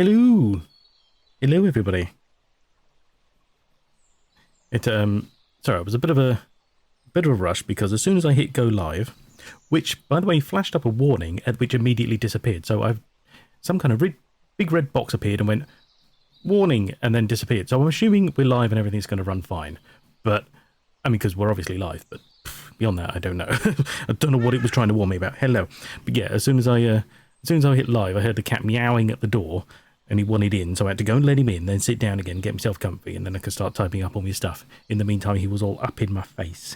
Hello, hello everybody. Sorry, it was a bit of a rush because as soon as I hit go live, which by the way flashed up a warning at which immediately disappeared. So I've some kind of big red box appeared and went warning and then disappeared. So I'm assuming we're live and everything's going to run fine. But I mean, because we're obviously live. But beyond that, I don't know. I don't know what it was trying to warn me about. Hello, but yeah, as soon as I hit live, I heard the cat meowing at the door. And he wanted in, so I had to go and let him in, then sit down again, get himself comfy, and then I could start typing up all my stuff. In the meantime, he was all up in my face.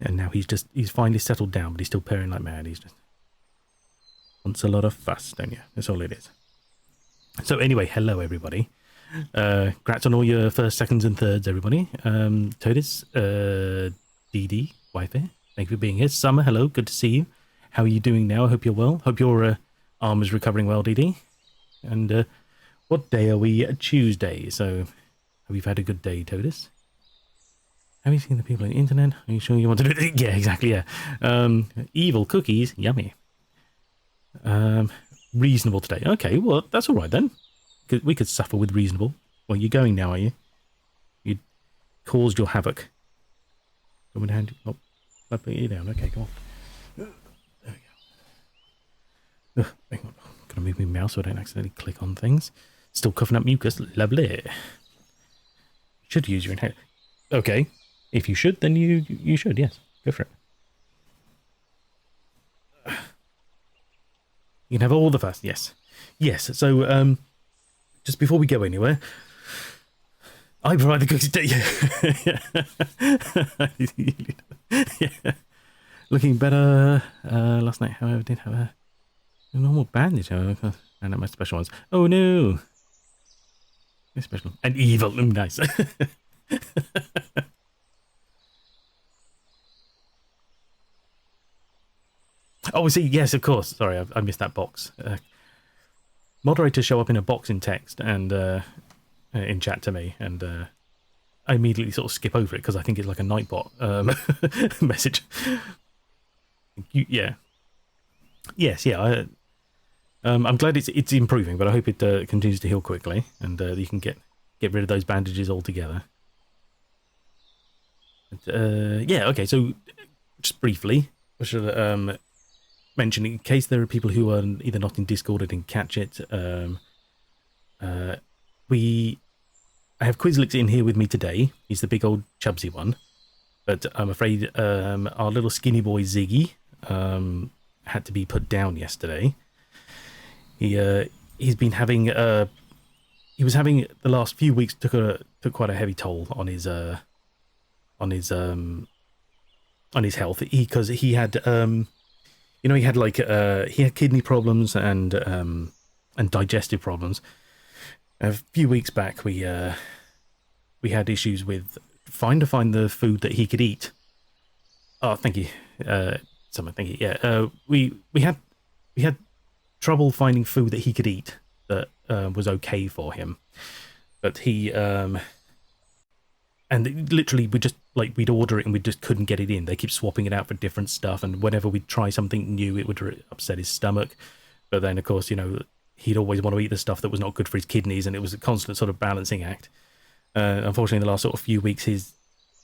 And now he's finally settled down, but he's still purring like mad. He's just wants a lot of fuss, don't you? That's all it is. So anyway, hello everybody. Congrats on all your first, seconds, and thirds, everybody. Totis, DD, Wifey, thank you for being here. Summer, hello, good to see you. How are you doing now? I hope you're well. Hope your arm is recovering well, DD. And what day are we? Tuesday. So, have you had a good day, Totis? Have you seen the people on the internet? Are you sure you want to do it? Yeah, exactly, yeah. Evil cookies, yummy. Reasonable today. Okay, well, that's all right then. We could suffer with reasonable. Well, you're going now, are you? You caused your havoc. Come and hand you. Oh, I'll put you down. Okay, come on. There we go. Hang on. Gonna move my mouse so I don't accidentally click on things. Still coughing up mucus. Lovely. Should use your inhaler. Okay. If you should, then you should, yes. Go for it. You can have all the fuss, yes. Yes, so just before we go anywhere, I provide the cookies. Yeah. Looking better last night, however, did have a normal bandage, however, and not my special ones. Oh no! Special and evil. Nice. Oh, see, yes, of course. Sorry, I missed that box. Moderators show up in a box in text and in chat to me, and I immediately sort of skip over it because I think it's like a Nightbot message. Yeah. Yes, yeah. I'm glad it's improving, but I hope it continues to heal quickly, and you can get rid of those bandages altogether. Yeah, okay, so just briefly, I should mention, in case there are people who are either not in Discord or didn't catch it, I have Quizlix in here with me today. He's the big old chubsy one, but I'm afraid our little skinny boy Ziggy had to be put down yesterday. He's been having he was having the last few weeks took quite a heavy toll on his health, because he had he had like he had kidney problems and digestive problems. A few weeks back we had issues with trying to find the food that he could eat. Oh, thank you. Someone, thank you. Yeah, we had trouble finding food that he could eat that was okay for him, but he and literally we'd order it and we just couldn't get it in. They keep swapping it out for different stuff, and whenever we'd try something new it would upset his stomach. But then of course, he'd always want to eat the stuff that was not good for his kidneys, and it was a constant sort of balancing act. Unfortunately, in the last sort of few weeks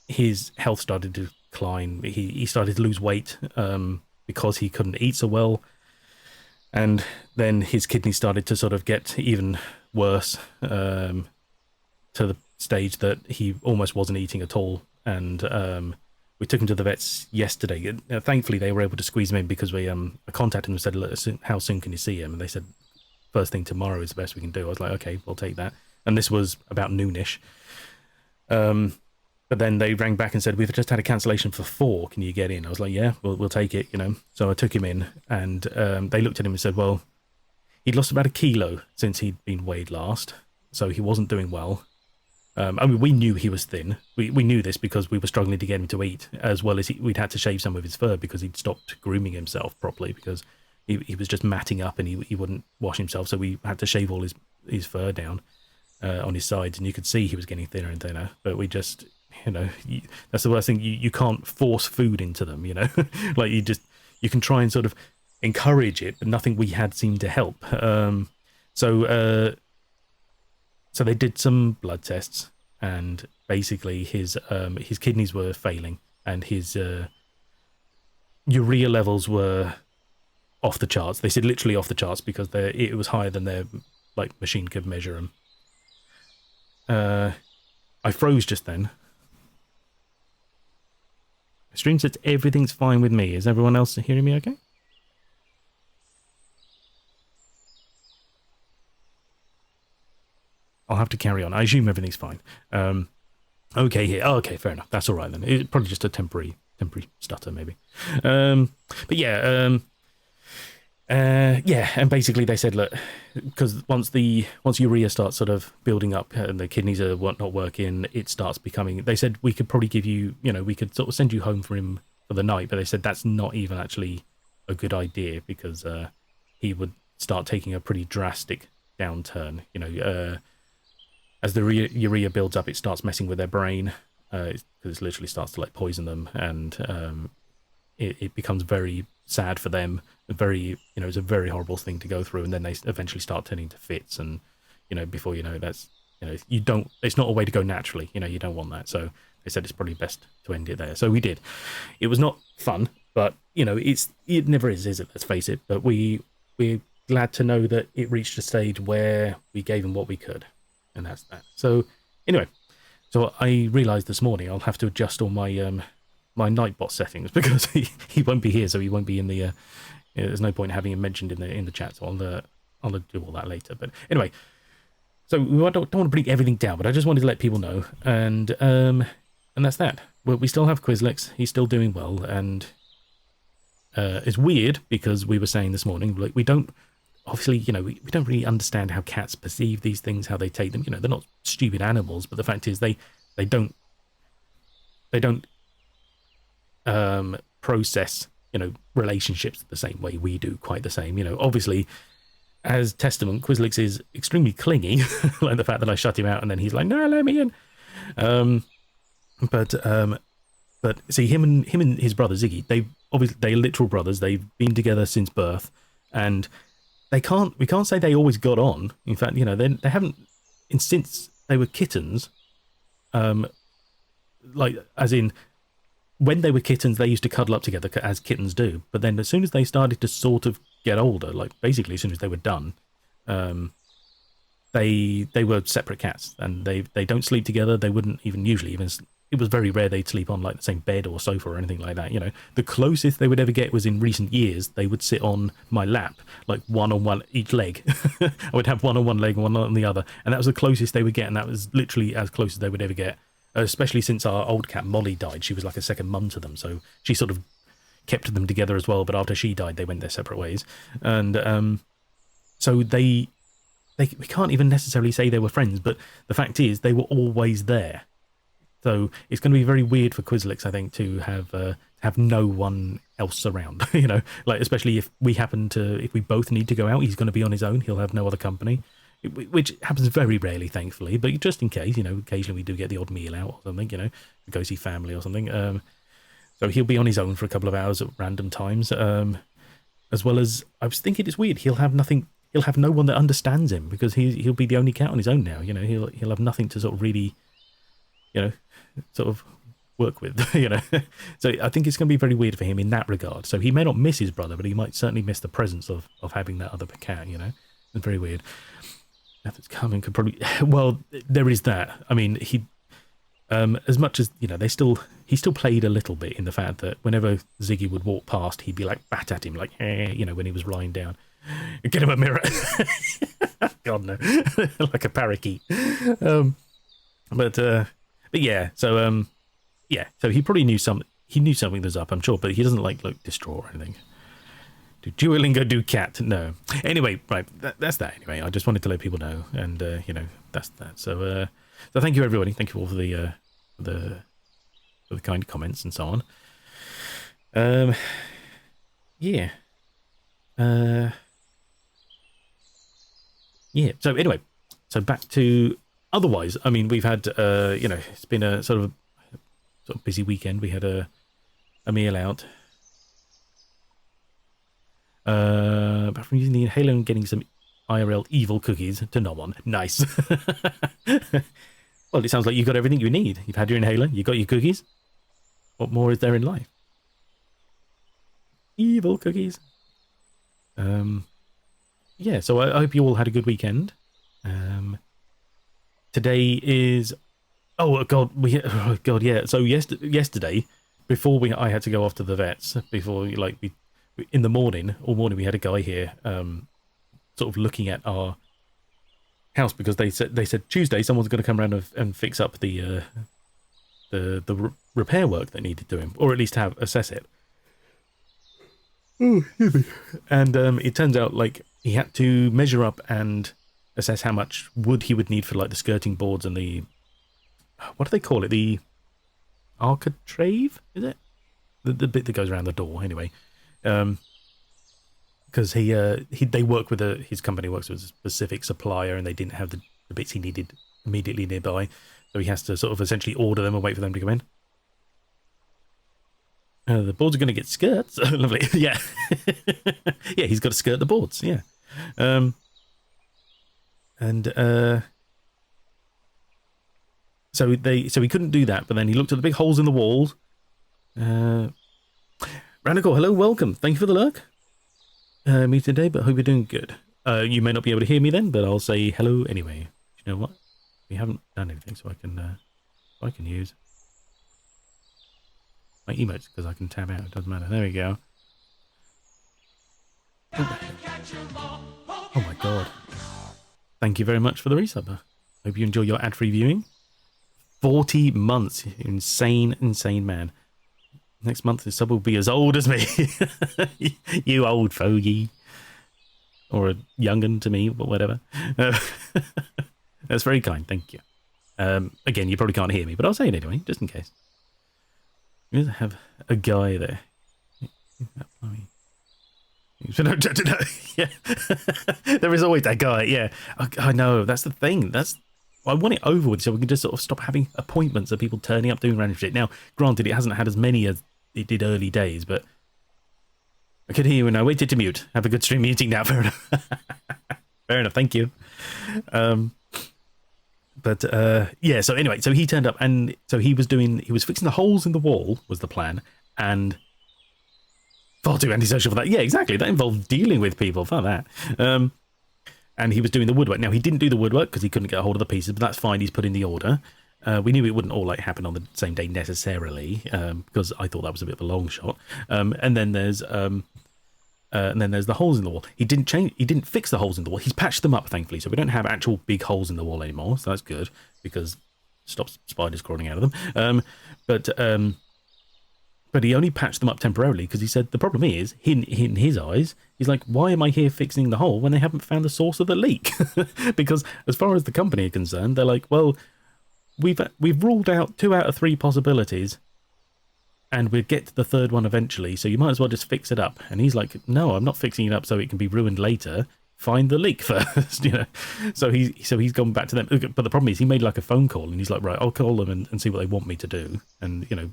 his health started to decline. He started to lose weight because he couldn't eat so well. And then his kidneys started to sort of get even worse, to the stage that he almost wasn't eating at all. And we took him to the vets yesterday. Thankfully, they were able to squeeze him in because I contacted them and said, "Look, how soon can you see him?" And they said, "First thing tomorrow is the best we can do." I was like, "Okay, we'll take that." And this was about noonish. But then they rang back and said, "We've just had a cancellation for 4. Can you get in?" I was like, "Yeah, we'll take it, So I took him in, and they looked at him and said, "Well, he'd lost about 1 kilo since he'd been weighed last, so he wasn't doing well." I mean, we knew he was thin. We knew this because we were struggling to get him to eat, as well as we'd had to shave some of his fur because he'd stopped grooming himself properly because he was just matting up and he wouldn't wash himself, so we had to shave all his fur down on his sides, and you could see he was getting thinner and thinner. But we just... that's the worst thing. You can't force food into them, like you can try and sort of encourage it, but nothing we had seemed to help. So they did some blood tests, and basically his kidneys were failing, and his urea levels were off the charts. They said literally off the charts because it was higher than their like machine could measure them. I froze just then. Stream says everything's fine with me. Is everyone else hearing me okay? I'll have to carry on. I assume everything's fine. Okay here. Oh, okay, fair enough. That's all right then. It's probably just a temporary stutter maybe. But yeah, and basically they said, look, because once urea starts sort of building up and the kidneys are not working, it starts becoming. They said we could probably give you, we could sort of send you home for him for the night, but they said that's not even actually a good idea because he would start taking a pretty drastic downturn. As the urea builds up, it starts messing with their brain because it literally starts to like poison them, and it becomes very sad for them. It's a very horrible thing to go through, and then they eventually start turning to fits, and before you know, it's not a way to go naturally. You don't want that. So they said it's probably best to end it there. So we did. It was not fun, but it never is it? Let's face it. But we're glad to know that it reached a stage where we gave him what we could, and that's that. So anyway, so I realised this morning I'll have to adjust all my my Nightbot settings because he won't be here, so he won't be in the. There's no point having him mentioned in the chat, so I'll do all that later. But anyway, so we don't want to bring everything down, but I just wanted to let people know, and that's that. We still have Quizlex. He's still doing well, and it's weird because we were saying this morning, like we don't obviously, we don't really understand how cats perceive these things, how they take them. They're not stupid animals, but the fact is they don't process relationships the same way we do, quite the same. Obviously, as testament, Quizlix is extremely clingy, like the fact that I shut him out and then he's like, no, let me in. But see, him and his brother Ziggy, they're literal brothers. They've been together since birth, and we can't say they always got on. In fact, they haven't, and since they were kittens, like as in. When they were kittens, they used to cuddle up together as kittens do. But then as soon as they started to sort of get older, like basically as soon as they were done, they were separate cats, and they don't sleep together. They wouldn't even usually even. It was very rare they'd sleep on like the same bed or sofa or anything like that. The closest they would ever get was in recent years. They would sit on my lap, like one on one each leg. I would have one on one leg and one on the other, and that was the closest they would get, and that was literally as close as they would ever get. Especially since our old cat Molly died. She was like a second mum to them, so she sort of kept them together as well, but after she died they went their separate ways, and so we can't even necessarily say they were friends, but the fact is they were always there. So it's going to be very weird for Quizlix, I think, to have no one else around. Like especially if we both need to go out, he's going to be on his own. He'll have no other company, which happens very rarely, thankfully, but just in case, occasionally we do get the odd meal out or something, go see family or something. So he'll be on his own for a couple of hours at random times, as well as, I was thinking it's weird, he'll have no one that understands him because he'll be the only cat on his own now. He'll have nothing to sort of really, sort of work with, So I think it's going to be very weird for him in that regard. So he may not miss his brother, but he might certainly miss the presence of having that other cat, It's very weird. Methods coming could probably, well, there is that. I mean, he as much as he still played a little bit in the fact that whenever Ziggy would walk past, he'd be like bat at him, like when he was lying down, get him a mirror. God no. Like a parakeet. But yeah, so so he probably knew something was up, I'm sure, but he doesn't like look distraught or anything. Do Duolingo do cat? No. Anyway, right, that's that. Anyway, I just wanted to let people know, and that's that. So thank you everybody. Thank you all for the kind comments and so on. Yeah. Yeah. So anyway, back to otherwise. I mean, we've had it's been a sort of busy weekend. We had a meal out. But from using the inhaler and getting some IRL evil cookies to no one. Nice. Well, it sounds like you've got everything you need. You've had your inhaler, you got your cookies. What more is there in life? Evil cookies. Yeah, so I hope you all had a good weekend. Today is... Oh, God, yeah. So yesterday, before I had to go off to the vets, before, like, in the morning, all morning, we had a guy here, sort of looking at our house, because they said Tuesday someone's going to come around and fix up the repair work that needed doing, or at least assess it. Oh, excuse me. And it turns out, like, he had to measure up and assess how much wood he would need for, like, the skirting boards and the... What do they call it? The architrave, is it? The bit that goes around the door, anyway. Because they work with his company works with a specific supplier, and they didn't have the bits he needed immediately nearby, so he has to sort of essentially order them and wait for them to come in. The boards are going to get skirts. Lovely. Yeah. Yeah, he's got to skirt the boards. Yeah. So he couldn't do that, but then he looked at the big holes in the walls. Radical, hello, welcome. Thank you for the lurk. Me today, but hope you're doing good. You may not be able to hear me then, but I'll say hello anyway. You know what? We haven't done anything, so I can use my emotes, because I can tab out. It doesn't matter. There we go. Oh my god. Thank you very much for the resub. Hope you enjoy your ad-free viewing. 40 months. Insane man. Next month the sub will be as old as me. You old fogey. Or a young'un to me, but whatever. That's very kind, thank you. Again, you probably can't hear me, but I'll say it anyway, just in case. We have a guy there. Yeah. There is always that guy, yeah. I know, that's the thing. I want it over with so we can just sort of stop having appointments of people turning up doing random shit. Now, granted, it hasn't had as many as it did early days, but I could hear you when I waited to mute. Have a good stream meeting now. Fair enough. Fair enough, thank you. Yeah, so anyway, so he turned up, and so he was fixing the holes in the wall, was the plan, and far too antisocial for that. Yeah, exactly. That involved dealing with people. Fuck that. And he was doing the woodwork. Now, he didn't do the woodwork because he couldn't get a hold of the pieces, but that's fine. He's put in the order. We knew it wouldn't all like happen on the same day necessarily, because I thought that was a bit of a long shot. And then there's the holes in the wall. He didn't fix the holes in the wall. He's patched them up, thankfully, so we don't have actual big holes in the wall anymore. So that's good, because it stops spiders crawling out of them. But he only patched them up temporarily because he said the problem is, in his eyes, he's like, why am I here fixing the hole when they haven't found the source of the leak? Because as far as the company are concerned, they're like, well, we've ruled out 2 out of 3 possibilities, and we'll get to the third one eventually, so you might as well just fix it up. And he's like, no, I'm not fixing it up so it can be ruined later. Find the leak first, you know. So he's gone back to them. But the problem is, he made like a phone call, and he's like, right, I'll call them and see what they want me to do. And, you know,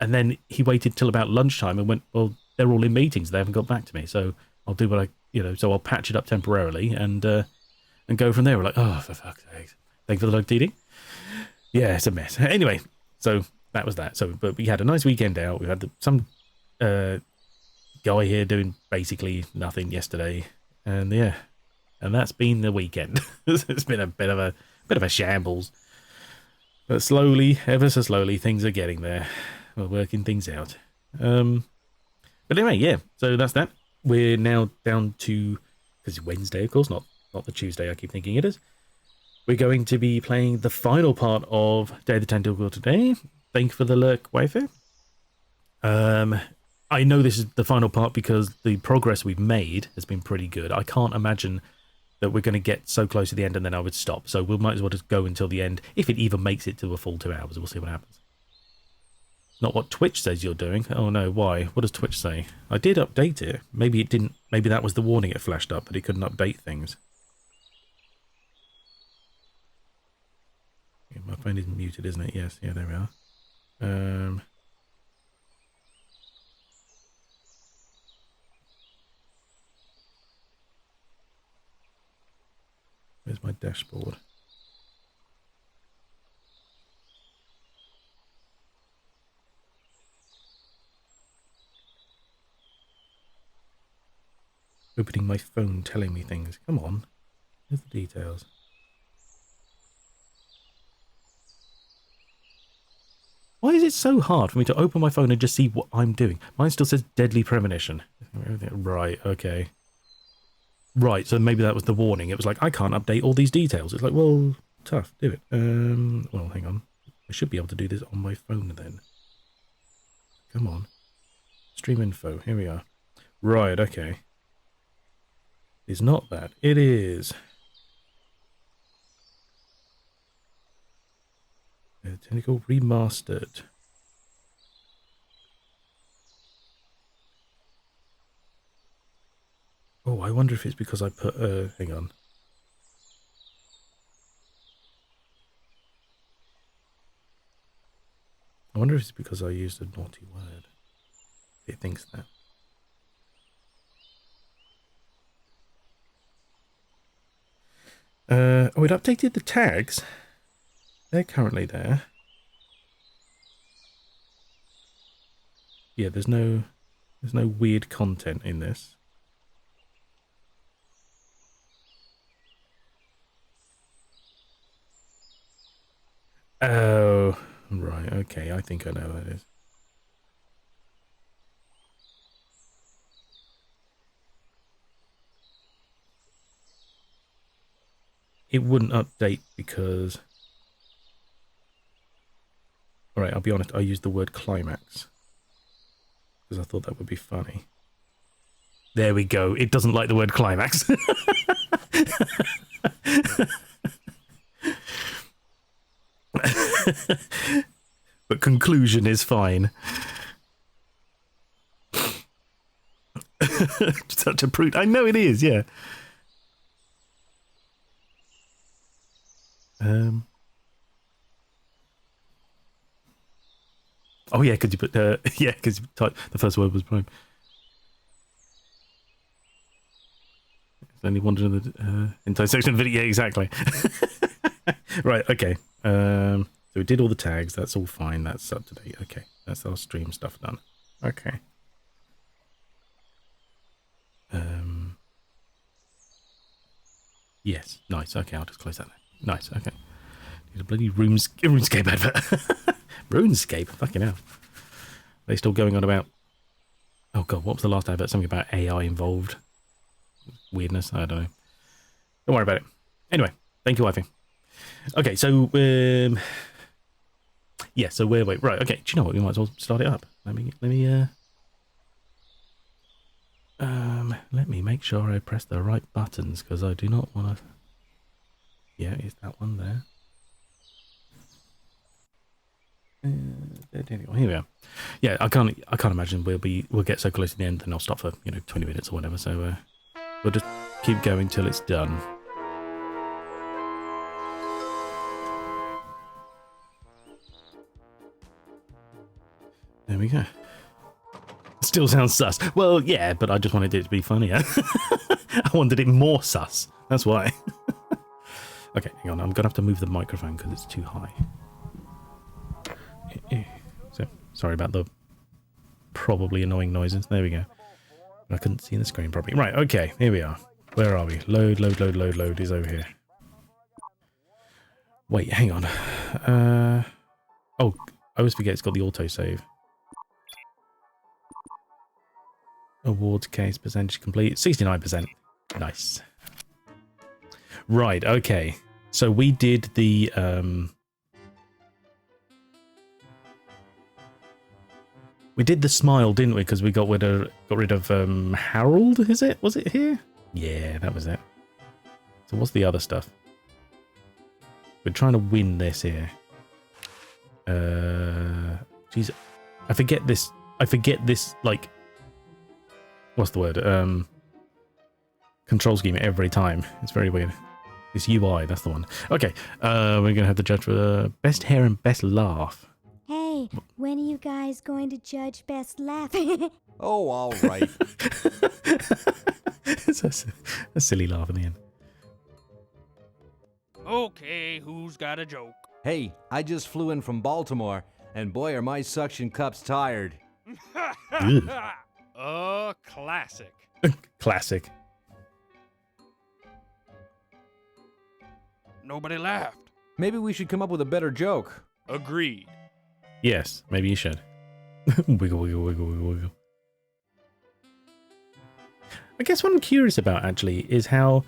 and then he waited till about lunchtime and went, well, they're all in meetings. They haven't got back to me. So I'll do what so I'll patch it up temporarily and go from there. We're like, oh, for fuck's sake. Thank you for the log, TD. Yeah, it's a mess. Anyway, so that was that. So, but we had a nice weekend out. We had some guy here doing basically nothing yesterday. And yeah, and that's been the weekend. It's been a bit of a shambles. But slowly, ever so slowly, things are getting there. We're working things out. But anyway, yeah, so that's that. We're now down to, because it's Wednesday, of course, not the Tuesday I keep thinking it is. We're going to be playing the final part of Day of the Tentacle today. Thank you for the lurk, waifu. I know this is the final part because the progress we've made has been pretty good. I can't imagine that we're going to get so close to the end and then I would stop. So we might as well just go until the end, if it even makes it to a full 2 hours. We'll see what happens. Not what Twitch says you're doing. Oh no, why? What does Twitch say? I did update it. Maybe it didn't. Maybe that was the warning it flashed up, but it couldn't update things. Yeah, my phone is muted, isn't it? Yes. Yeah, there we are. Where's my dashboard? Opening my phone, telling me things. Come on. Here's the details. Why is it so hard for me to open my phone and just see what I'm doing? Mine still says deadly premonition. Right, okay. Right, so maybe that was the warning. It was like, I can't update all these details. It's like, well, tough, do it. Well, hang on. I should be able to do this on my phone then. Come on. Stream info, here we are. Right, okay. It's not that. It is. Tentacle Remastered. Oh, I wonder if it's because I put, hang on. I wonder if it's because I used a naughty word. It thinks that. Oh, it updated the tags. They're currently there. Yeah, there's no weird content in this. Oh, right, okay, I think I know what that is. It wouldn't update because... Alright, I'll be honest, I used the word climax. Because I thought that would be funny. There we go, it doesn't like the word climax. But conclusion is fine. Such a prude. I know it is, yeah. Oh yeah, because you put yeah, because the first word was prime. It's only one of the intersection video. Yeah, exactly. Right. Okay. So we did all the tags. That's all fine. That's up to date. Okay. That's our stream stuff done. Okay. Yes. Nice. Okay. I'll just close that then. Nice. Okay. Need a bloody RuneScape advert. RuneScape. Fucking hell. They still going on about... Oh god, what was the last advert? Something about AI involved. Weirdness. I don't know. Don't worry about it. Anyway, thank you, wifey. Okay, so yeah, so we're wait. Right. Okay. Do you know what? We might as well start it up. Let me make sure I press the right buttons because I do not want to. Yeah, is that one there? Here we are. Yeah, I can't imagine we'll get so close to the end and I'll stop for 20 minutes or whatever. So we'll just keep going till it's done. There we go. Still sounds sus. Well, yeah, but I just wanted it to be funnier. I wanted it more sus. That's why. Okay, hang on. I'm gonna have to move the microphone because it's too high. So sorry about the probably annoying noises. There we go. I couldn't see the screen properly. Right, okay, here we are. Where are we? Load is over here. Wait, hang on. Oh, I always forget it's got the autosave. Awards case percentage complete. 69%. Nice. Right, okay. So we did the smile, didn't we? Because we got rid of Harold, is it? Was it here? Yeah, that was it. So what's the other stuff? We're trying to win this here. Jeez, I forget this, like, what's the word? Control scheme every time. It's very weird. This UI, that's the one. Okay, we're going to have to judge for the best hair and best laugh. Hey, when are you guys going to judge best laugh? Oh, all right. It's a silly laugh in the end. Okay, who's got a joke? Hey, I just flew in from Baltimore, and boy are my suction cups tired. Classic. Classic. Nobody laughed. Maybe we should come up with a better joke. Agreed. Yes, maybe you should. Wiggle, wiggle, wiggle, wiggle, wiggle. I guess what I'm curious about, actually, is how,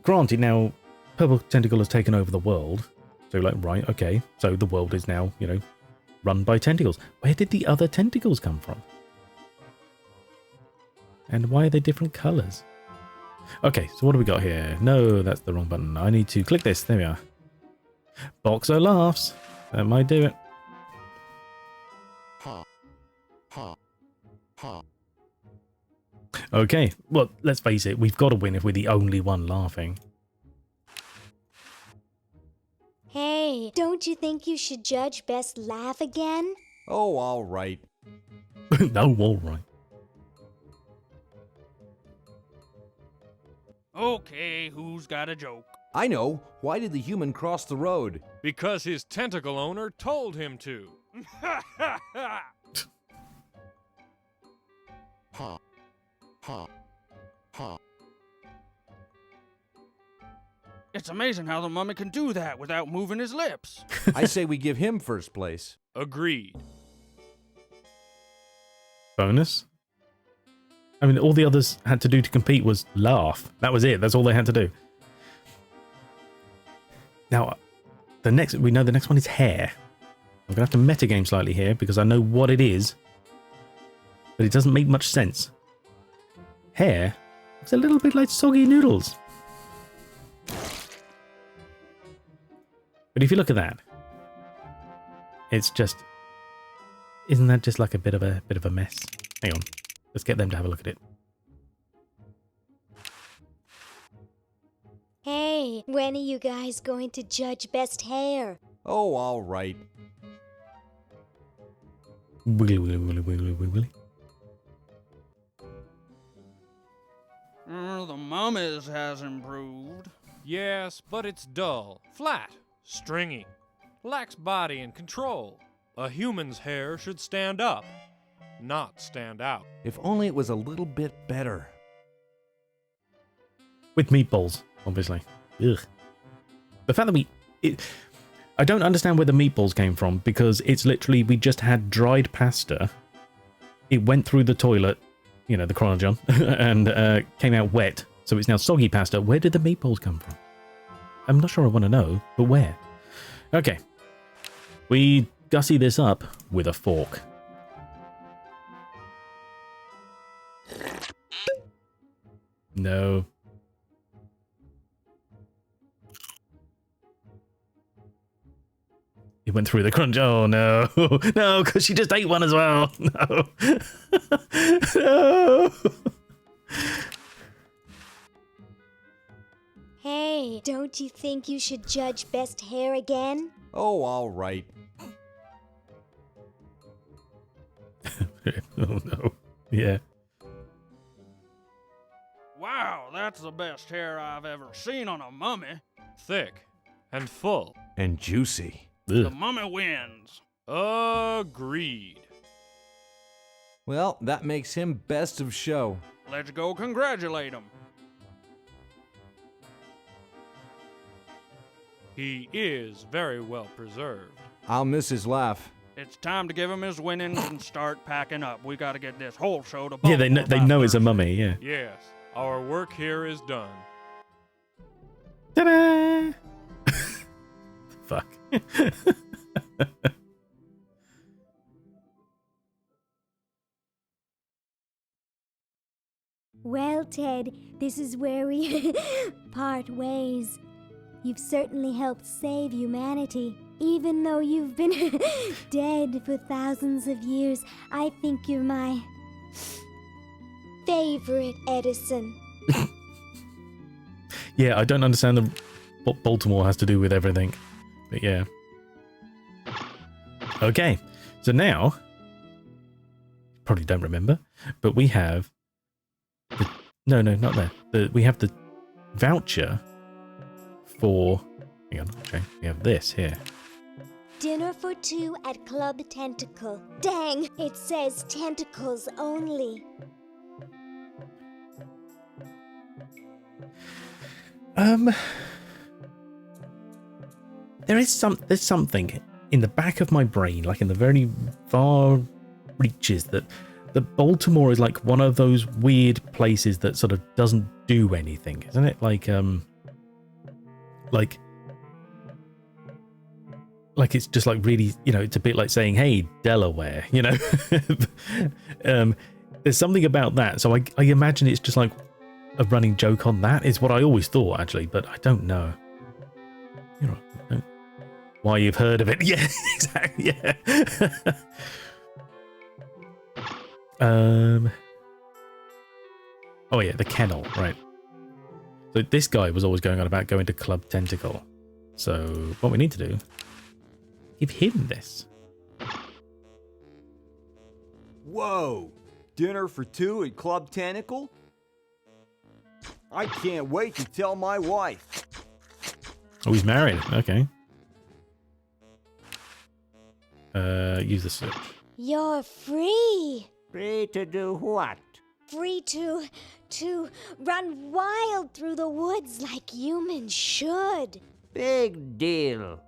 granted, now Purple Tentacle has taken over the world. So, like, right, okay, so the world is now, you know, run by tentacles. Where did the other tentacles come from? And why are they different colours? Okay, so what do we got here? No, that's the wrong button. I need to click this. There we are. Boxer laughs. That might do it. Okay, well, let's face it. We've got to win if we're the only one laughing. Hey, don't you think you should judge best laugh again? Oh, all right. No, all right. Okay, who's got a joke? I know. Why did the human cross the road? Because his tentacle owner told him to. It's amazing how the mummy can do that without moving his lips. I say we give him first place. Agreed. Bonus? I mean, all the others had to do to compete was laugh. That was it. That's all they had to do. Now, we know the next one is hair. I'm going to have to metagame slightly here because I know what it is, but it doesn't make much sense. Hair is a little bit like soggy noodles. But if you look at that, it's just, isn't that just like a bit of a mess? Hang on, let's get them to have a look at it. Hey, when are you guys going to judge best hair? Oh, all right. Wiggly, wiggly, wiggly, wiggly, wiggly. The mummy's has improved. Yes, but it's dull, flat, stringy, lacks body and control. A human's hair should stand up, not stand out. If only it was a little bit better. With meatballs, obviously. Ugh. The fact that I don't understand where the meatballs came from, because it's literally, we just had dried pasta. It went through the toilet, you know, the chronogen, and came out wet. So it's now soggy pasta. Where did the meatballs come from? I'm not sure I want to know, but where? Okay. We gussy this up with a fork. No. It went through the crunch. Oh, no. No, because she just ate one as well. No. No. Hey, don't you think you should judge best hair again? Oh, all right. Oh, no. Yeah. Wow, that's the best hair I've ever seen on a mummy. Thick and full. And juicy. The Ugh. mummy wins. Agreed. Well, that makes him best of show. Let's go congratulate him. He is very well preserved. I'll miss his laugh. It's time to give him his winnings and start packing up. We got to get this whole show to Yeah, they Baltimore by know it's a Thursday. mummy, yeah. Yes, our work here is done. Ta-da! Fuck. Well, Ted, this is where we part ways. You've certainly helped save humanity. Even though you've been dead for thousands of years, I think you're my favorite Edison. Yeah, I don't understand what Baltimore has to do with everything. But yeah. Okay, so now, probably don't remember, but we have no, not there. We have the voucher for Hang on. Okay, we have this here. Dinner for two at Club Tentacle. Dang, it says tentacles only. There's something in the back of my brain, like in the very far reaches, that Baltimore is like one of those weird places that sort of doesn't do anything, isn't it? Like it's just like really, it's a bit like saying, "Hey, Delaware," There's something about that, so I imagine it's just like a running joke on that is what I always thought, actually, but I don't know. Why you've heard of it? Yeah, exactly. Yeah. Oh yeah, the kennel, right? So this guy was always going on about going to Club Tentacle. So what we need to do, give him this. Whoa! Dinner for two at Club Tentacle? I can't wait to tell my wife. Oh, he's married. Okay. Use the switch. You're free. Free to do what? Free to run wild through the woods like humans should. Big deal.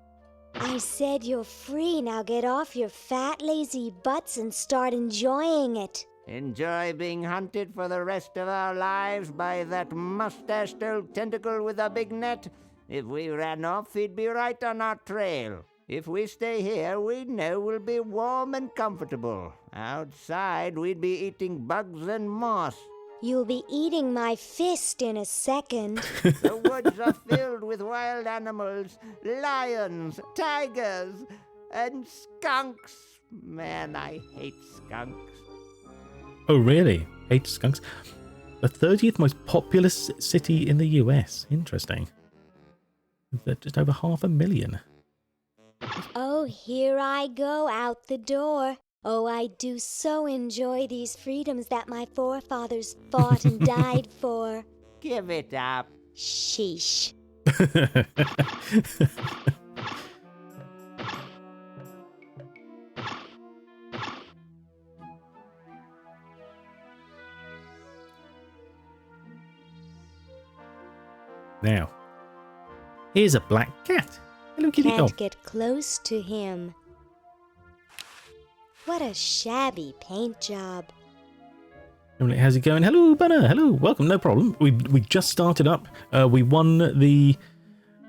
I said you're free. Now get off your fat, lazy butts and start enjoying it. Enjoy being hunted for the rest of our lives by that mustached old tentacle with a big net? If we ran off, he'd be right on our trail. If we stay here, we know we'll be warm and comfortable. Outside, we'd be eating bugs and moss. You'll be eating my fist in a second. The woods are filled with wild animals, lions, tigers, and skunks. Man, I hate skunks. Oh, really? Hate skunks? The 30th most populous city in the US. Interesting. Just over 500,000. Oh, here I go out the door. Oh, I do so enjoy these freedoms that my forefathers fought and died for. Give it up. Sheesh. Now, here's a black cat. Hello, kitty. Can't get close to him. What a shabby paint job. How's it going? Hello, Banner. Hello, welcome. No problem. We just started up. We won the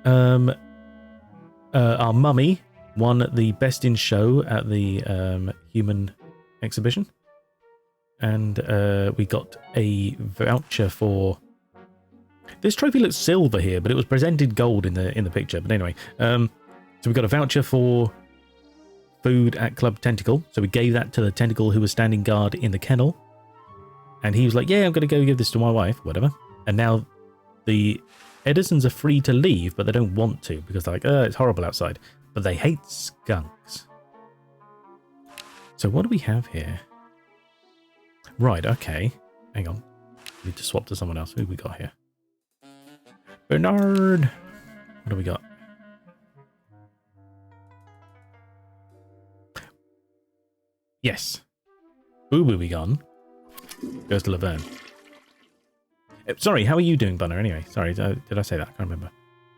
our mummy won the best in show at the human exhibition, and we got a voucher for. This trophy looks silver here, but it was presented gold in the picture. But anyway, so we got a voucher for food at Club Tentacle. So we gave that to the tentacle who was standing guard in the kennel. And he was like, yeah, I'm going to go give this to my wife, whatever. And now the Edisons are free to leave, but they don't want to because they're like, it's horrible outside. But they hate skunks. So what do we have here? Right, okay. Hang on. We need to swap to someone else. Who we got here? Bernard! What do we got? Yes. Boo Boo be gone. Goes to Laverne. Sorry, how are you doing, Bunner? Anyway, sorry, did I say that? I can't remember.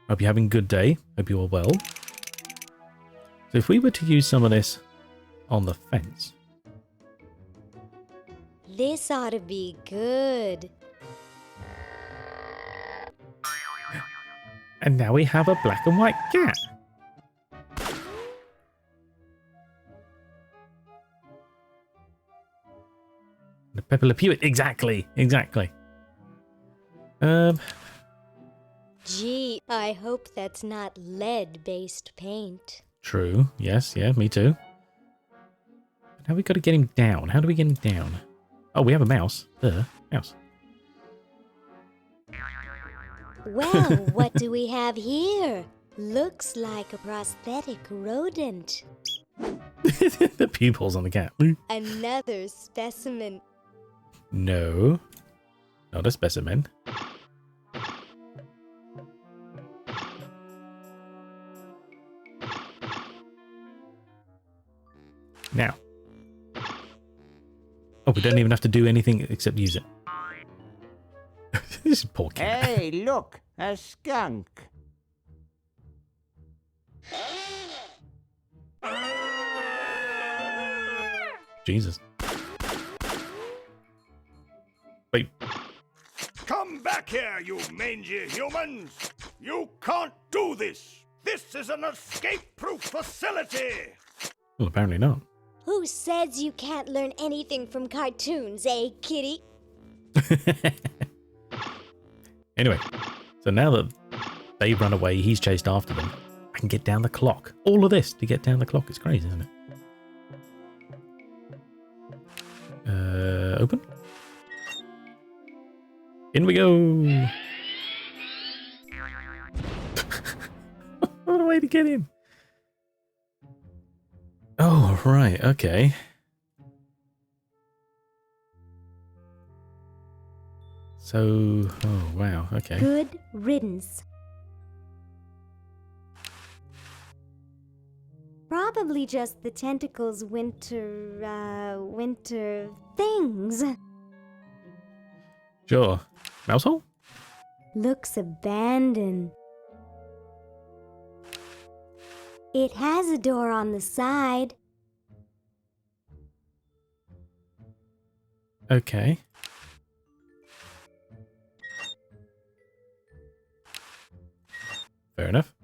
Hope you're having a good day. Hope you're well. So if we were to use some of this on the fence. This ought to be good. And now we have a black and white cat. The Pepe Le Pew. Exactly. Gee, I hope that's not lead-based paint. True. Yes, yeah, me too. Now we got to get him down. How do we get him down? Oh, we have a mouse. Mouse. Well, what do we have here? Looks like a prosthetic rodent. The pupils on the cat. Another specimen. No. Not a specimen. Now. Oh, we don't even have to do anything except use it. This is poor cat. Hey, look, a skunk. Jesus. Wait. Come back here, you mangy humans! You can't do this! This is an escape-proof facility! Well, apparently not. Who says you can't learn anything from cartoons, eh, kitty? Anyway, so now that they've run away, he's chased after them. I can get down the clock. All of this to get down the clock. It's crazy, isn't it? Open. In we go. What a way to get in. Oh, right. Okay. So, oh, wow. Okay. Good riddance. Probably just the tentacles' winter things. Sure. Mouse hole? Looks abandoned. It has a door on the side. Okay. Fair enough.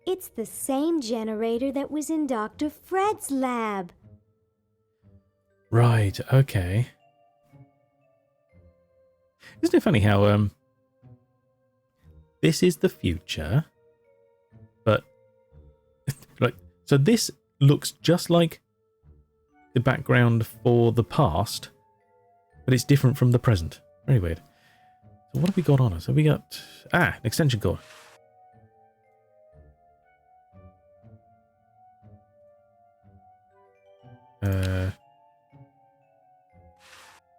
It's the same generator that was in Dr. Fred's lab. Right, okay. Isn't it funny how, this is the future, but, like, so this looks just like the background for the past, but it's different from the present. Very weird. So what have we got on us? Have we got, an extension cord.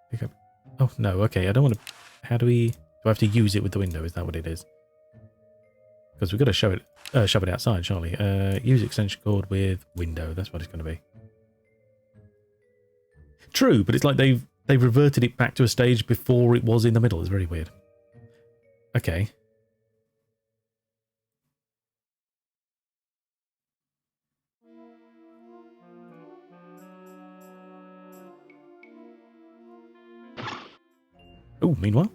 Pick up. Oh, no, okay, I don't want to... How do we... Do I have to use it with the window? Is that what it is? Because we've got to shove it outside, surely. Use extension cord with window. That's what it's going to be. True, but it's like they've reverted it back to a stage before it was in the middle. It's very weird. Okay. Oh, meanwhile.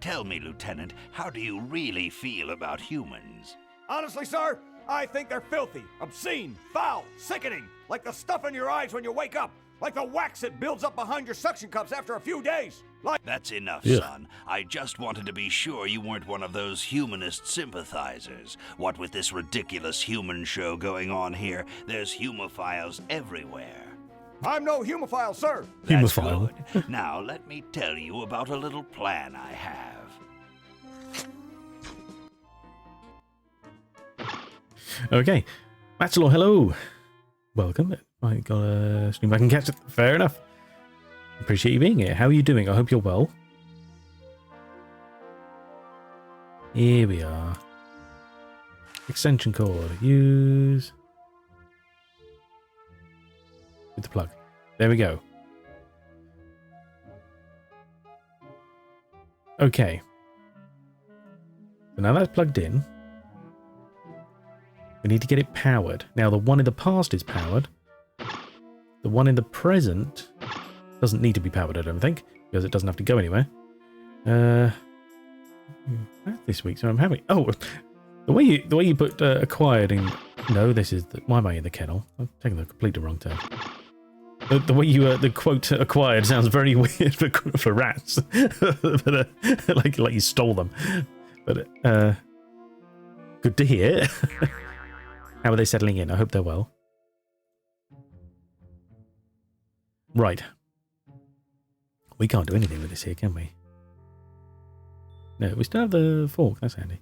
Tell me, Lieutenant, how do you really feel about humans? Honestly, sir, I think they're filthy, obscene, foul, sickening, like the stuff in your eyes when you wake up, like the wax that builds up behind your suction cups after a few days. Like That's enough, Yeah. son. I just wanted to be sure you weren't one of those humanist sympathizers. What with this ridiculous human show going on here, there's humophiles everywhere. I'm no humophile, sir. That's Humophile. good. Now, let me tell you about a little plan I have. Okay. Bachelor, hello. Welcome. I got a stream I can catch it. Fair enough. Appreciate you being here. How are you doing? I hope you're well. Here we are. Extension cord. Use with the plug. There we go. Okay. So now that's plugged in. We need to get it powered. Now the one in the past is powered. The one in the present doesn't need to be powered, I don't think, because it doesn't have to go anywhere. This week, so I'm happy. Oh, the way you put acquired in. No, this is why am I in the kennel? I'm taking the completely wrong turn. The way you the quote acquired sounds very weird for rats, but like you stole them. But good to hear. How are they settling in? I hope they're well. Right. We can't do anything with this here, can we? No, we still have the fork. That's handy.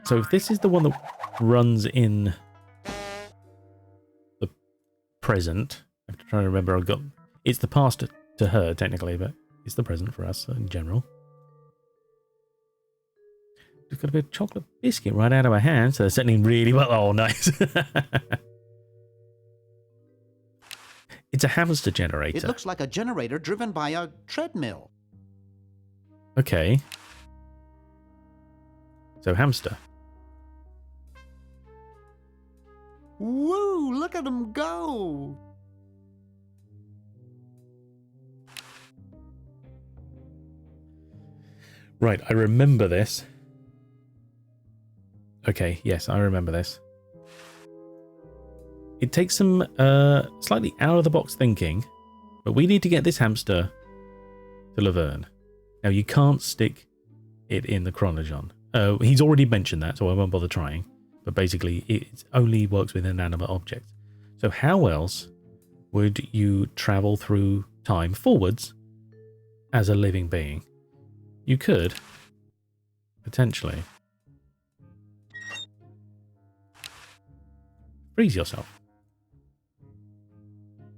So if this is the one that runs in the present, I have to try to remember. I've got it's the past to her technically, but it's the present for us in general. We've got a bit of chocolate biscuit right out of our hands, so they're settling really well. Oh, nice. It's a hamster generator. It looks like a generator driven by a treadmill. Okay. So hamster. Woo! Look at them go! Right, I remember this. Okay, yes, I remember this. It takes some slightly out-of-the-box thinking, but we need to get this hamster to Laverne. Now, you can't stick it in the chronogen. He's already mentioned that, so I won't bother trying. But basically, it only works with inanimate objects. So how else would you travel through time forwards as a living being? You could, potentially, freeze yourself.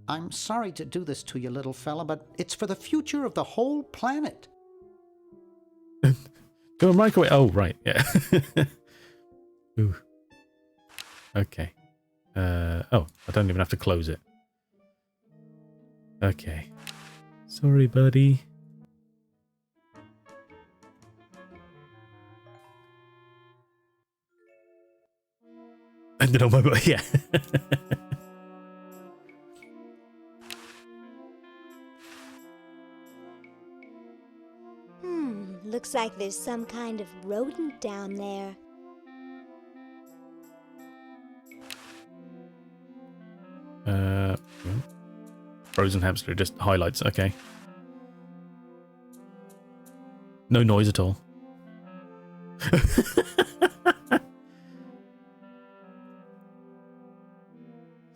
I'm sorry to do this to you, little fella, but it's for the future of the whole planet. Do a microwave. Oh, right, yeah. Ooh. Okay. Oh, I don't even have to close it. Okay. Sorry, buddy. Ended on my butt, yeah. Looks like there's some kind of rodent down there. Frozen hamster, just highlights, okay. No noise at all.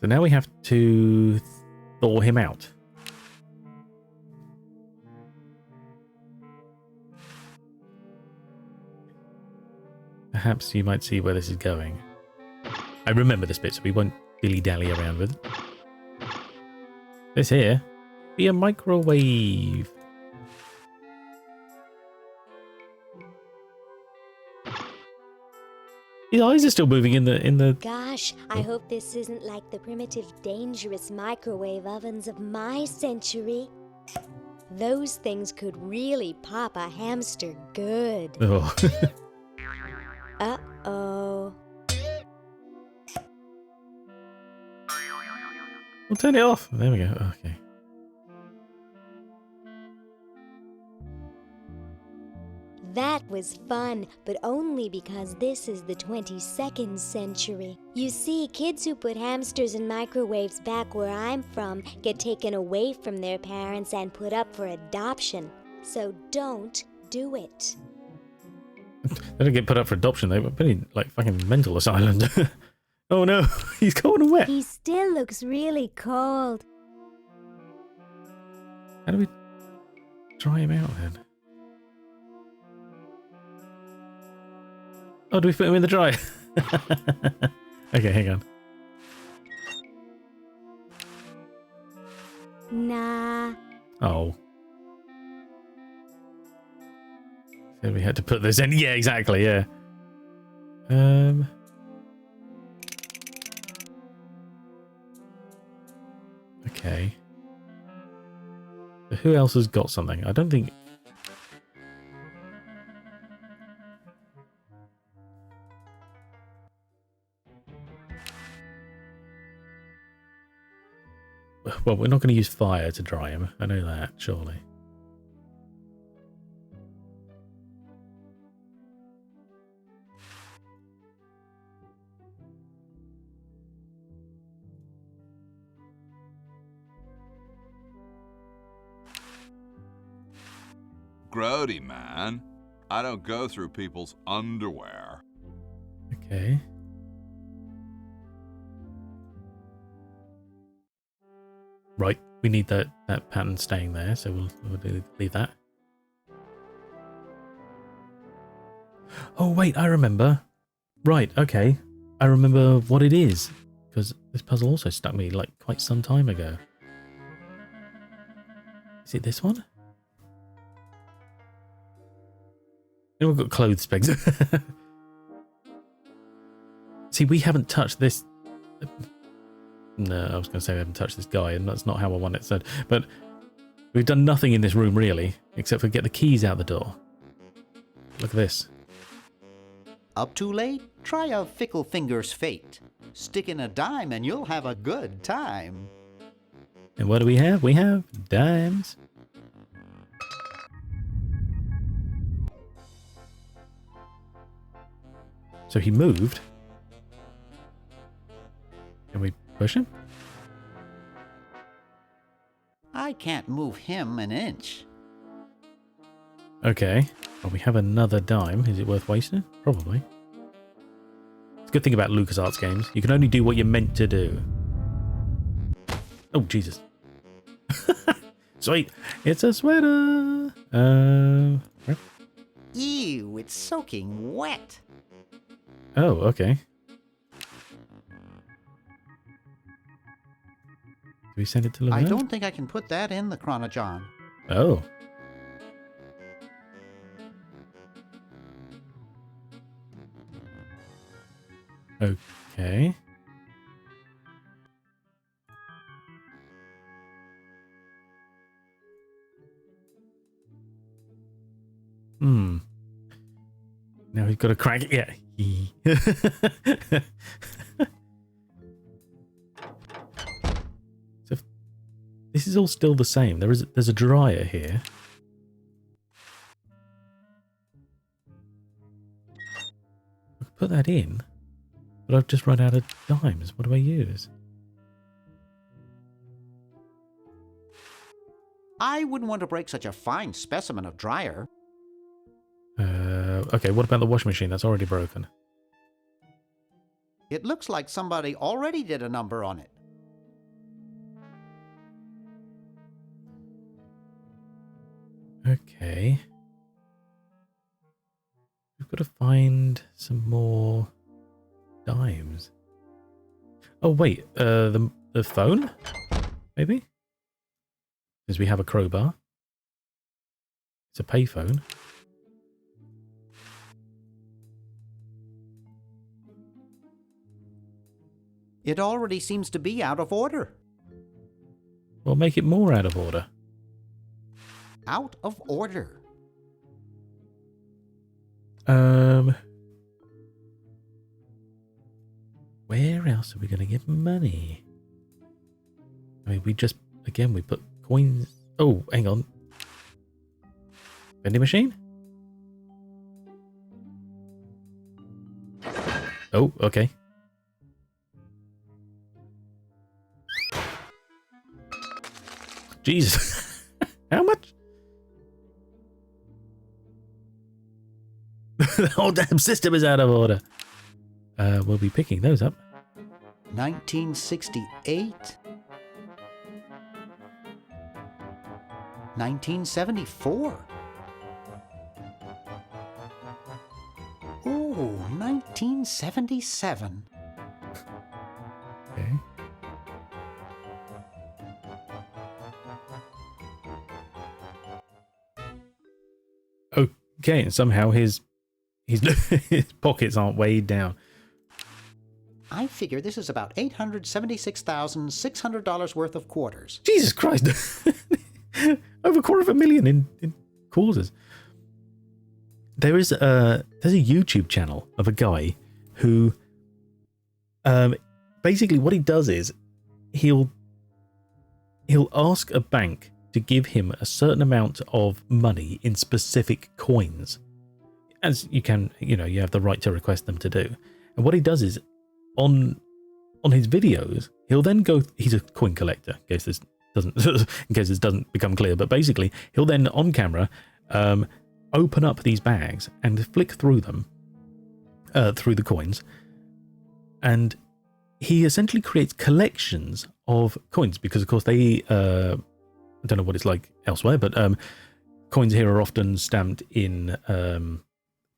So now we have to thaw him out. Perhaps you might see where this is going. I remember this bit, so we won't dilly-dally around with it. This here, be a microwave. His eyes are still moving in the... Gosh, I hope this isn't like the primitive, dangerous microwave ovens of my century. Those things could really pop a hamster good. Oh. Uh-oh. We'll turn it off. There we go. Okay. That was fun, but only because this is the 22nd century. You see, kids who put hamsters in microwaves back where I'm from get taken away from their parents and put up for adoption. So don't do it. They don't get put up for adoption. They were pretty like fucking mental asylum. Oh no, he's cold and wet. He still looks really cold. How do we dry him out then? Oh, do we put him in the dryer? Okay, hang on. Nah. Oh. So we had to put this in. Yeah, exactly, yeah. Okay. So who else has got something? I don't think... Well, we're not going to use fire to dry him. I know that, surely. Grody, man. I don't go through people's underwear. Okay. Right, we need that pattern staying there, so we'll leave that. Oh wait, I remember. Right, okay. I remember what it is, because this puzzle also stuck me like quite some time ago. Is it this one? We've got clothes pegs. See, we haven't touched this. No, I was going to say we haven't touched this guy, and that's not how I want it said. But we've done nothing in this room, really, except for get the keys out the door. Look at this. Up too late? Try a fickle finger's fate. Stick in a dime and you'll have a good time. And what do we have? We have dimes. So he moved. Can we push him? I can't move him an inch. Okay. Well, we have another dime. Is it worth wasting? Probably. It's a good thing about LucasArts games. You can only do what you're meant to do. Oh, Jesus. Sweet. It's a sweater. Where? Ew, it's soaking wet. Oh, okay. Do we send it to Laverne? I don't think I can put that in the Chronojon. Oh. Okay. Now we've got to crack it. Yeah. So this is all still the same. There's a dryer here. I could put that in, but I've just run out of dimes. What do I use? I wouldn't want to break such a fine specimen of dryer. Okay, what about the washing machine? That's already broken. It looks like somebody already did a number on it. Okay. We've got to find some more dimes. Oh, wait. The phone? Maybe? Because we have a crowbar. It's a payphone. It already seems to be out of order. Well, make it more out of order. Out of order. Where else are we going to get money? I mean, we just, again, we put coins. Oh, hang on. Vending machine? Oh, okay. Jesus. How much? The whole damn system is out of order. We'll be picking those up. 1968. 1974. Oh, 1977. Okay. Okay, and somehow his his pockets aren't weighed down. I figure this is about $876,600 worth of quarters. Jesus Christ. Over $250,000 in quarters. There's a YouTube channel of a guy who basically what he does is he'll ask a bank to give him a certain amount of money in specific coins. As you can, you have the right to request them to do. And what he does is on his videos, he'll then go, he's a coin collector, in case this doesn't become clear, but basically he'll then on camera open up these bags and flick through them, through the coins, and he essentially creates collections of coins because of course they I don't know what it's like elsewhere, but coins here are often stamped in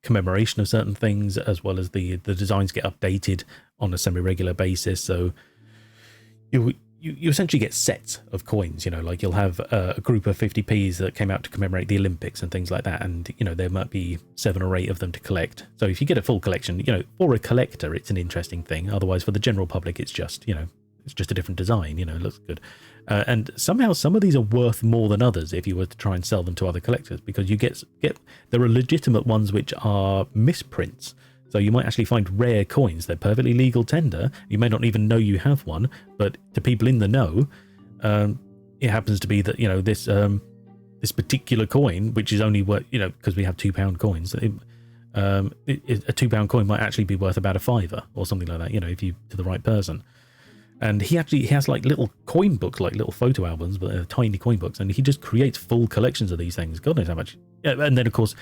commemoration of certain things, as well as the designs get updated on a semi-regular basis. So you you essentially get sets of coins, like you'll have a group of 50p's that came out to commemorate the Olympics and things like that, and there might be 7 or 8 of them to collect. So if you get a full collection, for a collector it's an interesting thing. Otherwise for the general public it's just it's just a different design, it looks good. And somehow some of these are worth more than others if you were to try and sell them to other collectors, because you get there are legitimate ones which are misprints. So you might actually find rare coins. They're perfectly legal tender. You may not even know you have one, but to people in the know, it happens to be that this particular coin, which is only worth because we have £2 coins, a £2 coin might actually be worth about a fiver or something like that. If you to the right person. And he has like little coin books, like little photo albums, but they're tiny coin books, and he just creates full collections of these things. God knows how much. Yeah, and then of course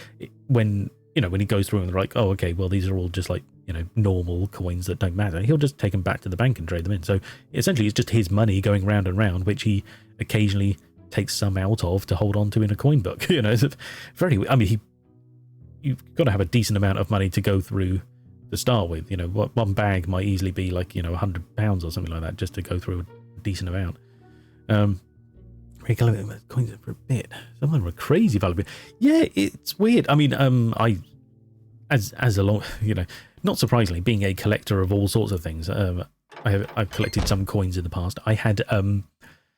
when he goes through and they're like, oh, okay, well, these are all just like, normal coins that don't matter, he'll just take them back to the bank and trade them in. So essentially it's just his money going round and round, which he occasionally takes some out of to hold on to in a coin book. It's very, I mean, you've got to have a decent amount of money to go through to start with. One bag might easily be like, £100 or something like that, just to go through a decent amount. Coins for a bit. Some of them are crazy valuable. Yeah, it's weird. I mean, not surprisingly, being a collector of all sorts of things, I've collected some coins in the past. I had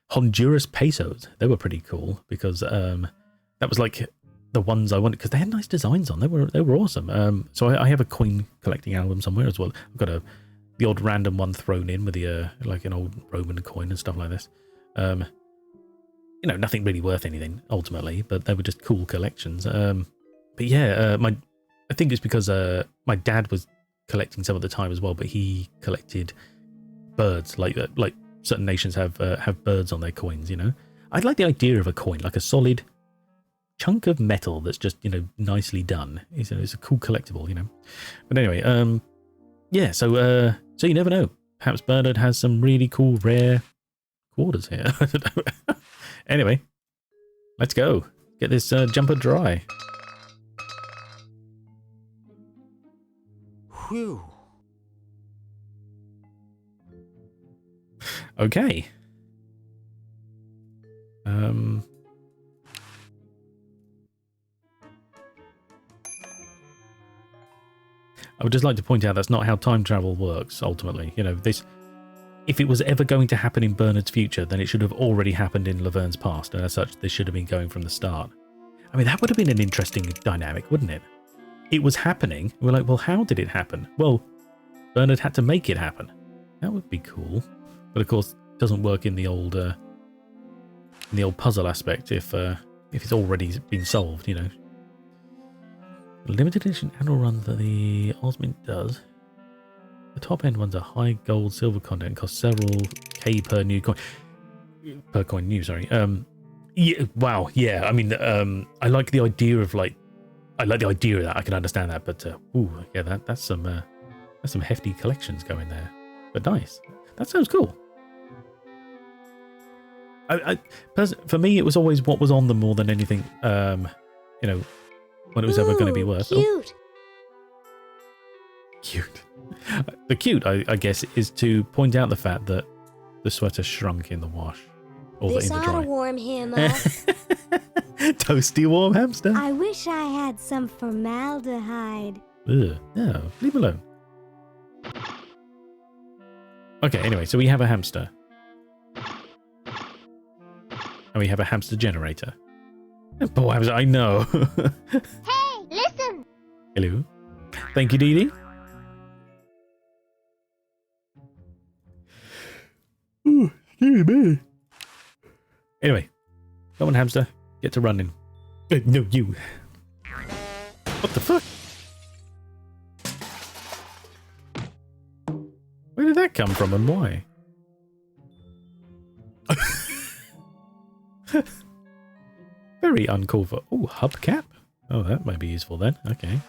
Honduras pesos. They were pretty cool because that was like the ones I wanted because they had nice designs on. They were awesome. So I have a coin collecting album somewhere as well. I've got the odd random one thrown in with the like an old Roman coin and stuff like this. Nothing really worth anything ultimately, but they were just cool collections. But yeah, I think it's because my dad was collecting some at the time as well, but he collected birds, like certain nations have birds on their coins. I like the idea of a coin, like a solid chunk of metal that's just nicely done. It's a cool collectible, But anyway, yeah. So you never know. Perhaps Bernard has some really cool rare quarters here. I don't know. Anyway, let's go. Get this jumper dry. Whew. Okay. I would just like to point out that's not how time travel works, ultimately. If it was ever going to happen in Bernard's future, then it should have already happened in Laverne's past, and as such, this should have been going from the start. I mean, that would have been an interesting dynamic, wouldn't it? It was happening. We're like, well, how did it happen? Well, Bernard had to make it happen. That would be cool. But of course, it doesn't work in the old puzzle aspect if it's already been solved, Limited edition annual run that the Osmint does. The top end ones are high gold, silver content and cost several K per new coin. Per coin new, sorry. Yeah, wow, yeah. I mean, I like the idea of that. I can understand that, but yeah, that's some hefty collections going there. But nice. That sounds cool. For me, it was always what was on them more than anything. When it was ever going to be worth. Cute. Cute. The cute, I guess, is to point out the fact that the sweater shrunk in the wash. Or This in the ought to dry. warm him up. Toasty warm hamster. I wish I had some formaldehyde. Ugh, no, leave alone. Okay, anyway, so we have a hamster. And we have a hamster generator. Poor hamster, I know. Hey, listen! Hello. Thank you, Dee Dee. Ooh, excuse me. Anyway, come on, hamster. Get to running. No, you. What the fuck? Where did that come from and why? Very uncalled for. Oh, hubcap? Oh, that might be useful then. Okay.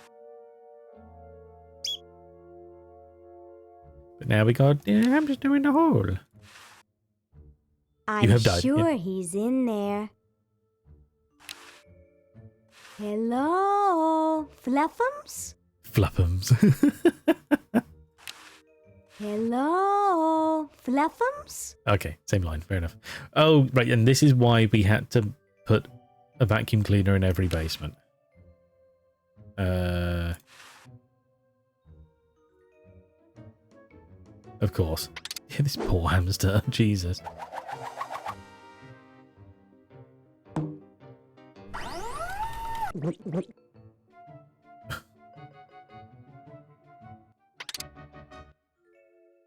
But now we got the hamster in the hole. I'm have died, sure yeah. he's in there. Hello, Fluffums? Fluffums. Hello, Fluffums? Okay, same line. Fair enough. Oh, right, and this is why we had to put a vacuum cleaner in every basement. Of course. Yeah, this poor hamster. Jesus.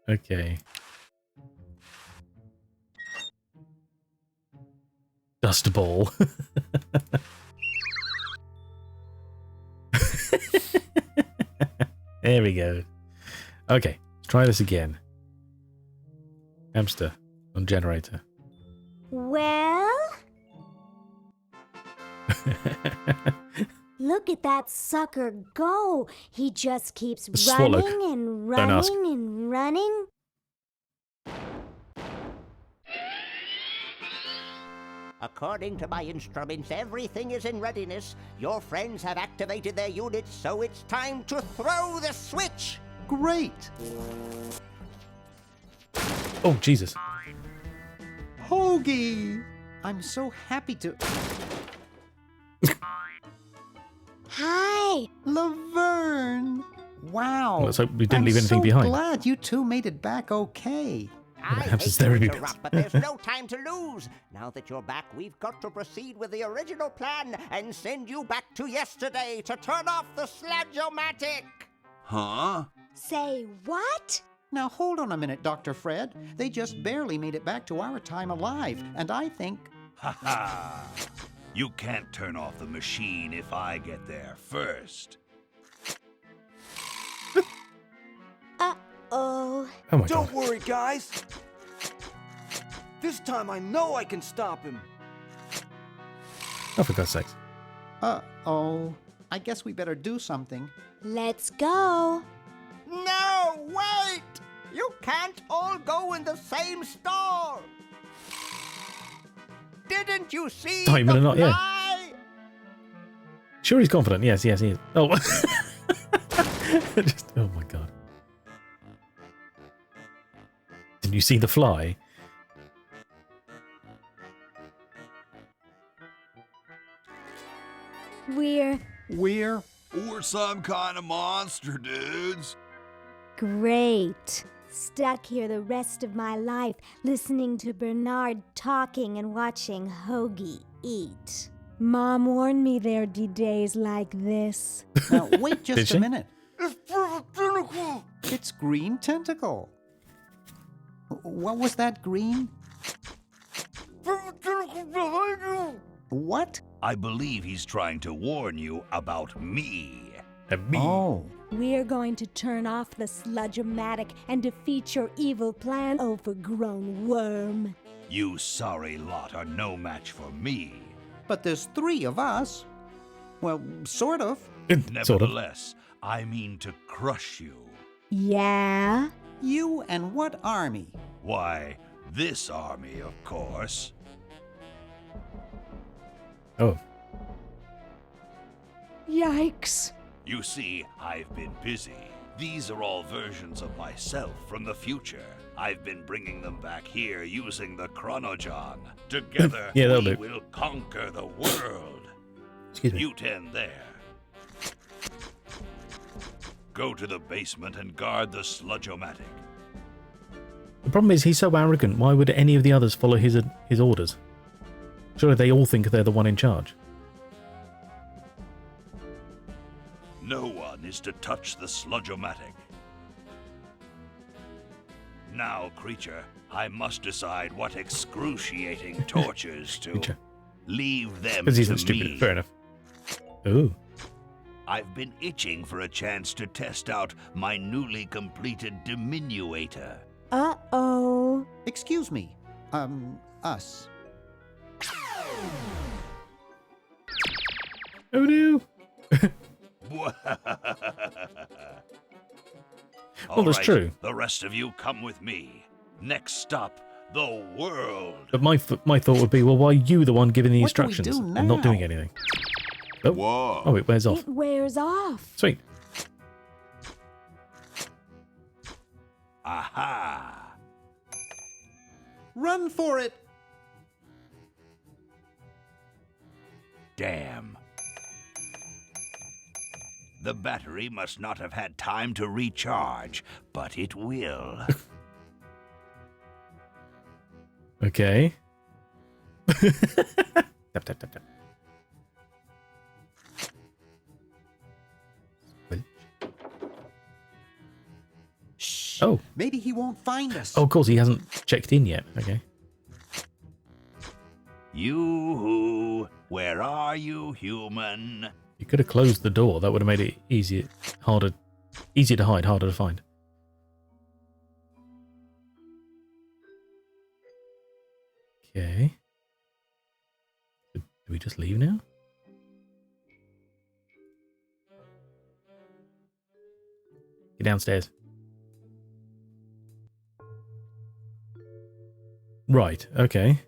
Okay. Dust ball. There we go. Okay, let's try this again. Hamster on generator. Well? Look at that sucker go. He just keeps Swallow. running and Don't ask. running and running. According to my instruments, everything is in readiness. Your friends have activated their units, so it's time to throw the switch. Great! Oh, Jesus. Hoagie! I'm so happy to... Hi. Laverne! Wow! Let's hope we didn't I'm leave anything so behind. glad you two made it back okay. I perhaps hate it's to there interrupt, but there's no time to lose. Now that you're back, we've got to proceed with the original plan and send you back to yesterday to turn off the Sludge-O-Matic. Huh? Say what? Now hold on a minute, Dr. Fred. They just barely made it back to our time alive, and I think... Ha ha! You can't turn off the machine if I get there first. Uh-oh. Oh my Don't god. worry, guys. This time I know I can stop him. Oh, for God's sakes. Uh-oh. I guess we better do something. Let's go. No, wait! You can't all go in the same store. Didn't you see Not even the a not, yeah. fly? Sure, he's confident. Yes, yes, he is. Oh. Just, oh my god. Did you see the fly? We're We're... We're some kind of monster, dudes. great. Stuck here the rest of my life, listening to Bernard talking and watching Hoagie eat. Mom warned me there'd be days like this. Now, wait Did just she? a minute. It's perfect tentacle. It's Green Tentacle. What was that, Green? Perfect tentacle behind you. What? I believe he's trying to warn you about me. Me. Oh. We're going to turn off the Sludge-O-Matic and defeat your evil plan, overgrown worm. You sorry lot are no match for me. But there's 3 of us. Well, sort of. Sort of. Nevertheless, I mean to crush you. Yeah? You and what army? Why, this army, of course. Oh. Yikes. You see, I've been busy. These are all versions of myself from the future. I've been bringing them back here using the Chronojon. Together, Yeah, that'll we do. will conquer the world. Excuse me. You 10 there. Go to the basement and guard the Sludge-O-Matic. The problem is he's so arrogant. Why would any of the others follow his orders? Surely they all think they're the one in charge. No one is to touch the Sludge-O-Matic. Now, creature, I must decide what excruciating tortures to Creature. leave them Because he's to not stupid. me. Fair enough. Ooh. I've been itching for a chance to test out my newly completed diminuator. Uh-oh. Excuse me. Us. Oh no. All that's right, true. The rest of you come with me. Next stop, the world. But my thought would be, well, why are you the one giving the What do we instructions do and not doing now? anything? Oh. Whoa. Oh, it wears off. It wears off. Sweet. Aha! Run for it! Damn. The battery must not have had time to recharge, but it will. Okay. Tap, tap, tap, tap. Shh. Oh. Maybe he won't find us. Oh, of course, he hasn't checked in yet. Okay. Yoo-hoo! Where are you, human? You could have closed the door. That would have made it easier to hide, harder to find. Okay. Do we just leave now? Get downstairs. Right, okay.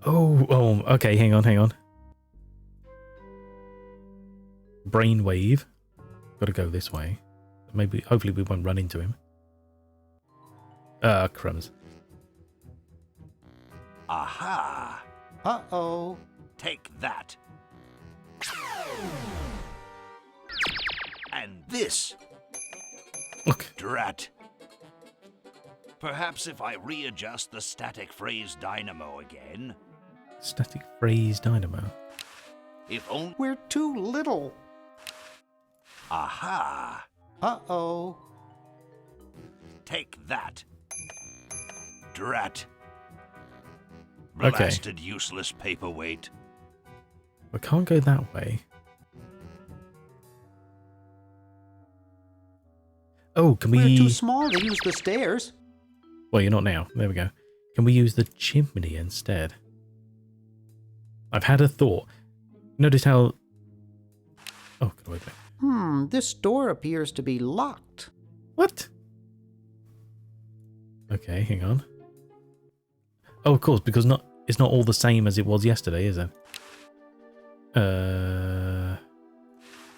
Oh, okay, hang on. Brainwave. Gotta go this way. Hopefully we won't run into him. Crumbs. Aha! Uh-oh. Take that. And this. Look. Drat. Perhaps if I readjust the static phrase dynamo again. Static phrase dynamo. If only. We're too little. Aha! Uh-oh. Take that. Drat. Okay. Blasted useless paperweight. We can't go that way. Oh, can we... We're too small to use the stairs. Well, you're not now. There we go. Can we use the chimney instead? I've had a thought. Notice how... Oh, good wait. This door appears to be locked. What? Okay, hang on. Oh, of course, because it's not all the same as it was yesterday, is it?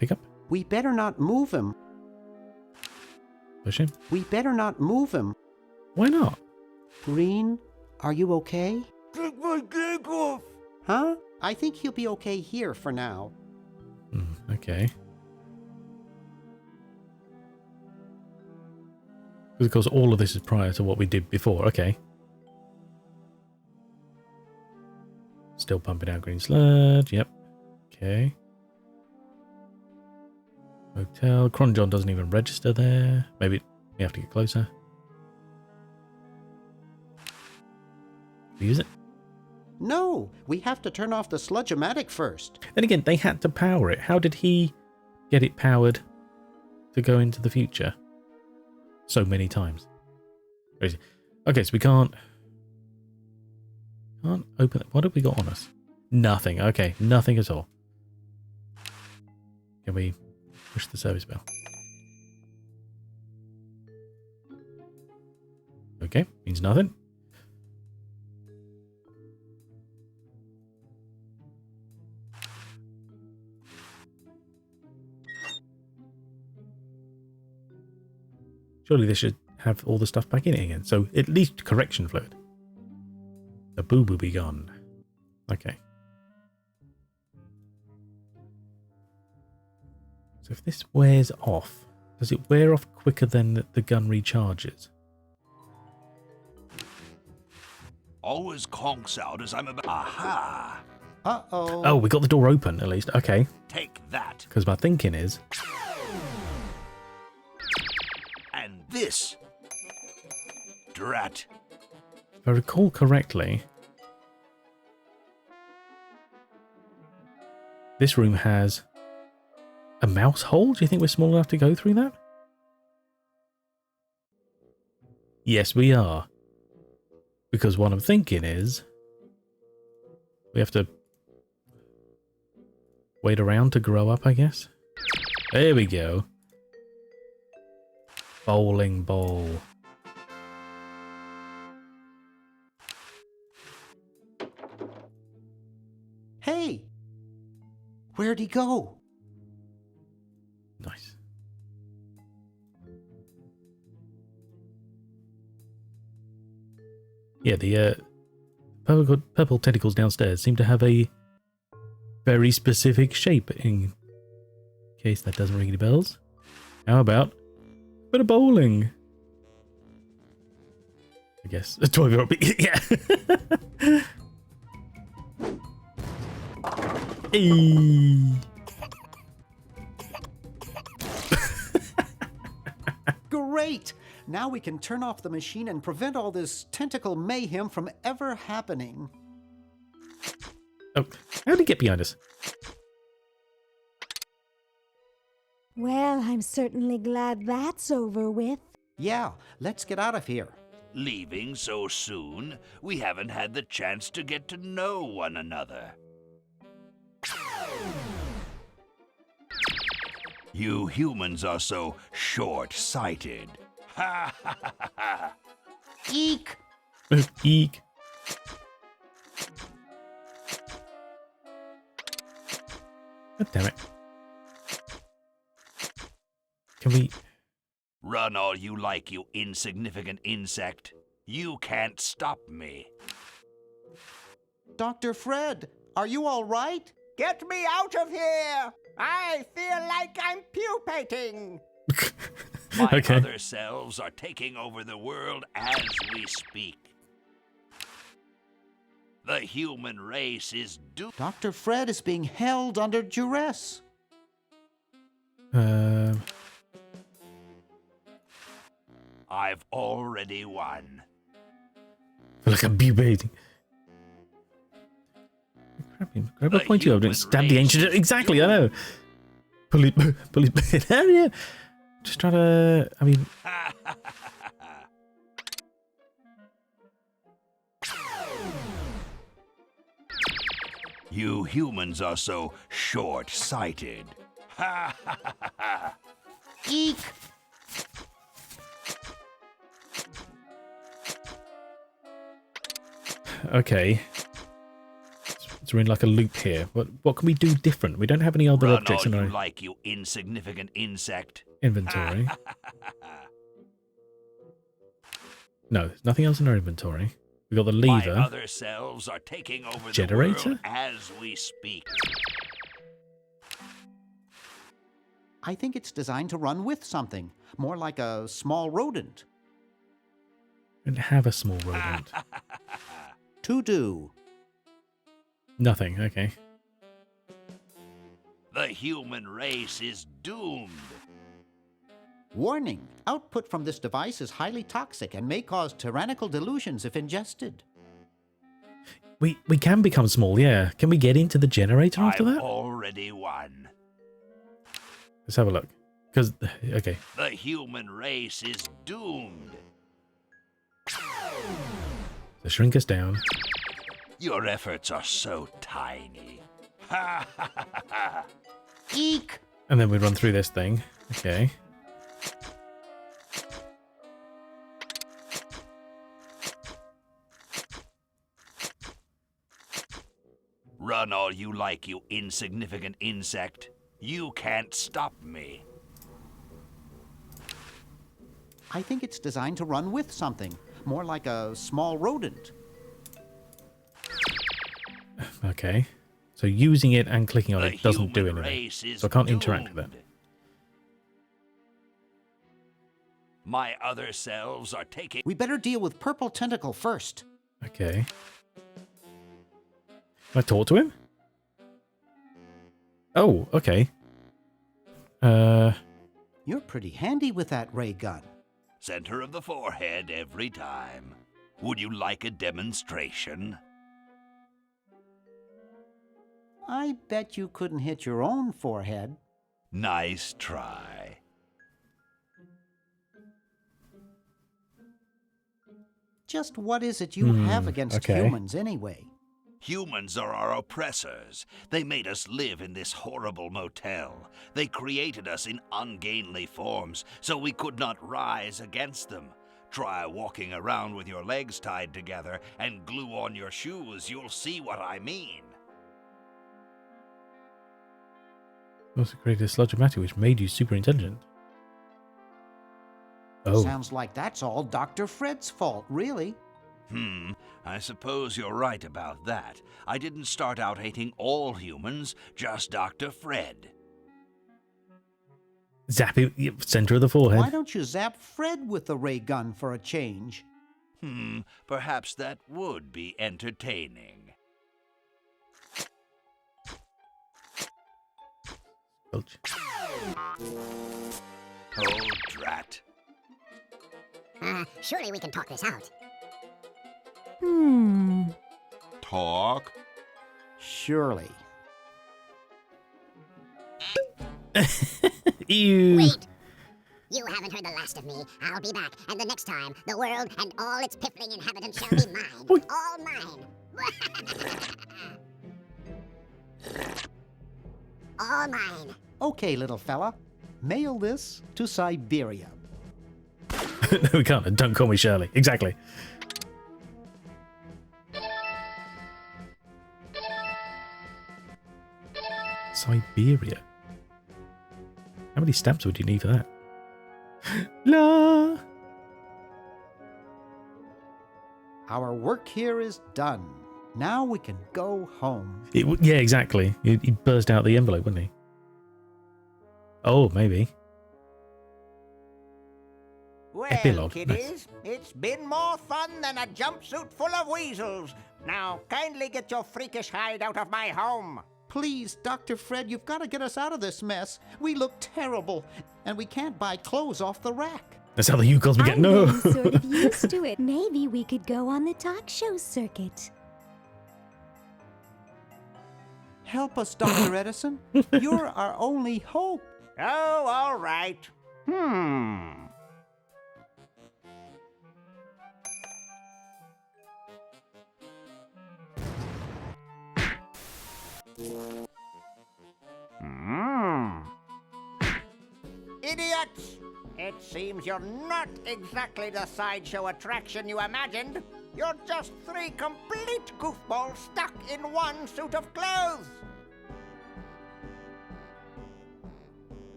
Pick up? We better not move him. Push him? We better not move him. Why not? Green, are you okay? Take my dick off! Huh? I think he'll be okay here for now. Okay. Because of course all of this is prior to what we did before. Okay. Still pumping out green sludge. Yep. Okay. Hotel. Cronjon doesn't even register there. Maybe we have to get closer. Use it? No, we have to turn off the sludge-o-matic first. Then again, they had to power it. How did he get it powered to go into the future so many times? Crazy. Okay, so we can't open it. What have we got on us? Nothing. Okay, nothing at all. Can we push the service bell? Okay, means nothing. Surely this should have all the stuff back in it again. So at least correction fluid. The boo-boo be gone. Okay. So if this wears off, does it wear off quicker than the gun recharges? Always conks out as I'm about. Aha! Uh-oh. Oh, we got the door open at least. Okay. Take that. Because my thinking is... And this. Drat. If I recall correctly, this room has a mouse hole. Do you think we're small enough to go through that? Yes, we are. Because what I'm thinking is we have to wait around to grow up, I guess. There we go. Bowling ball. Hey! Where'd he go? Yeah, the purple tentacles downstairs seem to have a very specific shape, in case that doesn't ring any bells. How about a bit of bowling? I guess. A 12-year-old. Yeah. Hey. Great! Now we can turn off the machine and prevent all this tentacle mayhem from ever happening. Oh, how did he get behind us? Well, I'm certainly glad that's over with. Yeah, let's get out of here. Leaving so soon? We haven't had the chance to get to know one another. You humans are so short-sighted. Ha ha ha ha! Eek! Eek. God damn it. Can we... Run all you like, you insignificant insect. You can't stop me. Dr. Fred, are you all right? Get me out of here! I feel like I'm pupating. My Okay. other selves are taking over the world as we speak. The human race is doomed. Dr. Fred is being held under duress. I've already won. feel like I'm baiting. Grab a pointy object and stab the ancient. Exactly, I know. Pull it. Yeah. Just try to. I mean. You humans are so short-sighted. Ha ha ha ha! Eek! Okay. So we're in like a loop here. What can we do different? We don't have any other Run objects all in you our like, you insignificant insect. inventory. No, there's nothing else in our inventory. We got the lever. My other selves are taking over Generator? the world as we speak. I think it's designed to run with something, more like a small rodent. We don't have a small rodent. To do. Nothing. Okay. The human race is doomed. Warning, output from this device is highly toxic and may cause tyrannical delusions if ingested. We can become small. Yeah. Can we get into the generator after I've that? already won. Let's have a look. Because okay. The human race is doomed. So shrink us down. Your efforts are so tiny. Ha ha ha ha! Eek! And then we run through this thing. Okay. Run all you like, you insignificant insect. You can't stop me. I think it's designed to run with something, more like a small rodent. Okay. So using it and clicking on The it doesn't do human anything. race is So I can't interact with it. doomed. My other selves are taking... We better deal with Purple Tentacle first. Okay. Can I talk to him? Oh, okay. You're pretty handy with that ray gun. Center of the forehead every time. Would you like a demonstration? I bet you couldn't hit your own forehead. Nice try. Just what is it you have against okay. humans anyway? Humans are our oppressors. They made us live in this horrible motel. They created us in ungainly forms, so we could not rise against them. Try walking around with your legs tied together and glue on your shoes. You'll see what I mean. Also created a sludge of matter which made you super intelligent. Oh. Sounds like that's all Dr. Fred's fault, really. I suppose you're right about that. I didn't start out hating all humans, just Dr. Fred. Zap it, center of the forehead. Why don't you zap Fred with the ray gun for a change? Perhaps that would be entertaining. Belch. Oh, drat. Surely we can talk this out. Talk? Surely. Ew. Wait! You haven't heard the last of me. I'll be back, and the next time, the world and all its piffling inhabitants shall be mine. All mine. All mine. Okay, little fella. Mail this to Siberia. No, we can't. Don't call me Shirley. Exactly. Siberia. How many stamps would you need for that? La. Our work here is done. Now we can go home. Yeah, exactly. He'd burst out the envelope, wouldn't he? Oh, maybe. Well, Epilogue. kiddies, it's been more fun than a jumpsuit full of weasels. Now, kindly get your freakish hide out of my home. Please, Dr. Fred, you've got to get us out of this mess. We look terrible, and we can't buy clothes off the rack. That's how the you calls me get. I'm No. getting sort of used to it. Maybe we could go on the talk show circuit. Help us, Dr. Edison. You're our only hope. Oh, all right. Idiots! It seems you're not exactly the sideshow attraction you imagined. You're just three complete goofballs stuck in one suit of clothes.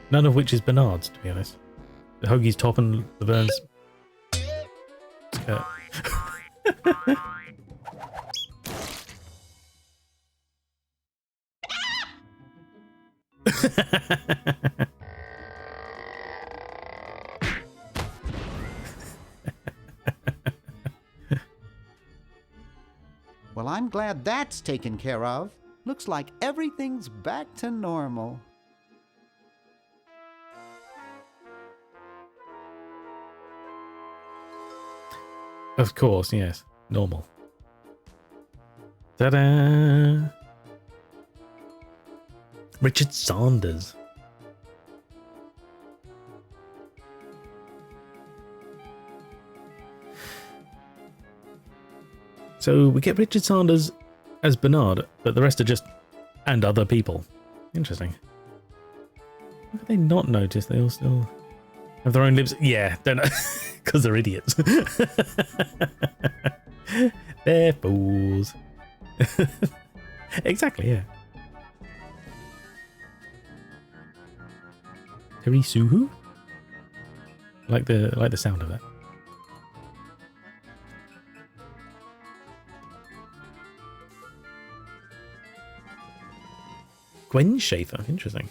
None of which is Bernard's, to be honest. The Hoagie's top and Laverne's skirt. Well, I'm glad that's taken care of. Looks like everything's back to normal. Of course, yes. Normal. Ta-da! Richard Saunders. So we get Richard Saunders as Bernard, but the rest are just and other people. Interesting. How could they not notice? They all still have their own lives. Yeah, don't know. Because they're idiots. They're fools. Exactly, yeah. Terry Suhu? Like the sound of that. Gwen Schaefer, interesting.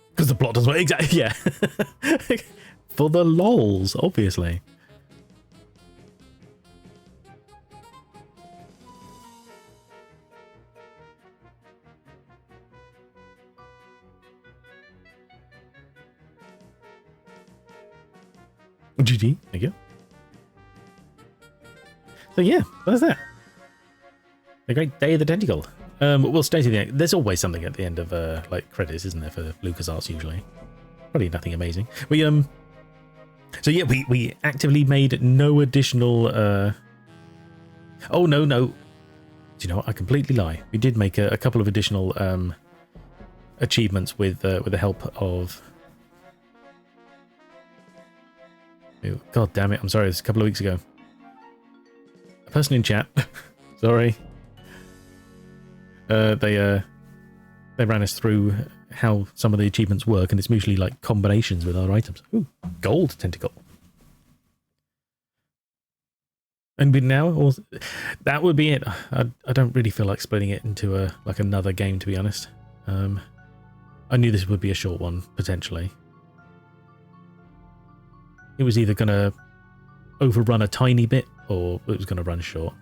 Because the plot doesn't work. Exactly, yeah. For the lols, obviously. GG, thank you. So yeah, that's that. A great day of the Tentacle. We'll stay to the end. There's always something at the end of like credits, isn't there, for LucasArts usually? Probably nothing amazing. So yeah, we actively made no additional. Oh no. Do you know what? I completely lie. We did make a couple of additional achievements with the help of. Oh, God damn it! I'm sorry. It's a couple of weeks ago. A person in chat. Sorry. They ran us through how some of the achievements work, and it's usually like combinations with other items. Ooh, gold tentacle. And now, or that would be it. I don't really feel like splitting it into like another game, to be honest. I knew this would be a short one, potentially. It was either going to overrun a tiny bit, or it was going to run short.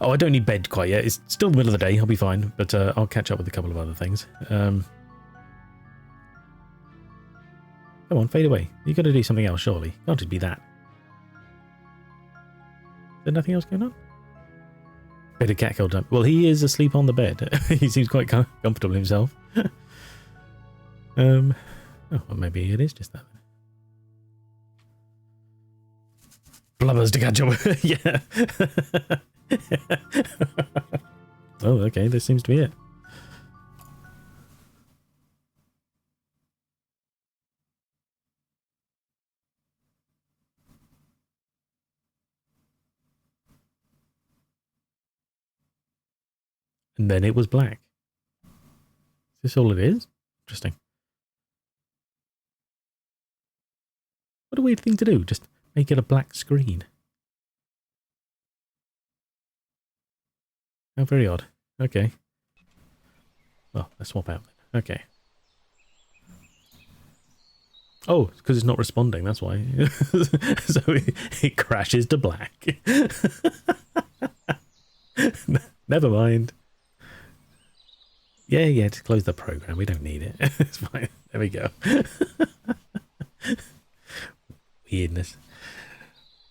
Oh, I don't need bed quite yet. It's still the middle of the day. I'll be fine, but I'll catch up with a couple of other things. Come on, fade away. You've got to do something else, surely. Can't just be that. Is there nothing else going on? Bit of cat time. Well, he is asleep on the bed. He seems quite comfortable himself. Oh, well, maybe it is just that. Blubbers to catch up. Yeah. Oh, okay. This seems to be it. And then it was black. Is this all it is? Interesting. What a weird thing to do. Just make it a black screen. How very odd. Okay. Well, let's swap out then. Okay. Oh, because it's not responding, that's why. So it crashes to black. Never mind. Yeah, just close the program. We don't need it. It's fine. There we go. Weirdness.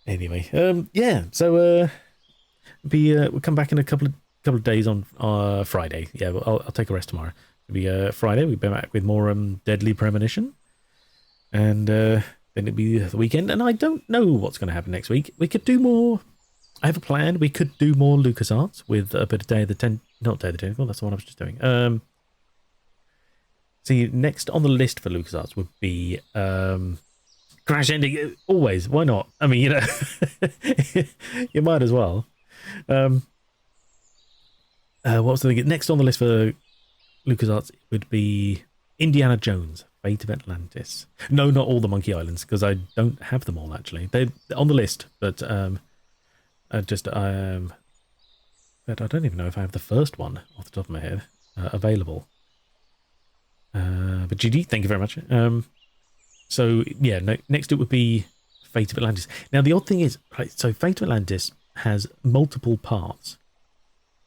Anyway, yeah. So we'll come back in a couple of days on Friday. Yeah, I'll take a rest tomorrow. It'll be Friday. We'll be back with more Deadly Premonition, and then it'll be the weekend. And I don't know what's going to happen next week. We could do more. I have a plan. We could do more LucasArts with a bit of Day of the not Day of the Tentacle. That's the one I was just doing. See, next on the list for LucasArts would be Crash Ending. Always, why not? I mean, you know, you might as well. What was the thing? Next on the list for LucasArts would be Indiana Jones, Fate of Atlantis. No, not all the Monkey Islands, because I don't have them all, actually. They're on the list, but but I don't even know if I have the first one off the top of my head available. But GG, thank you very much. So yeah, next it would be Fate of Atlantis. Now the odd thing is, right, so Fate of Atlantis has multiple parts.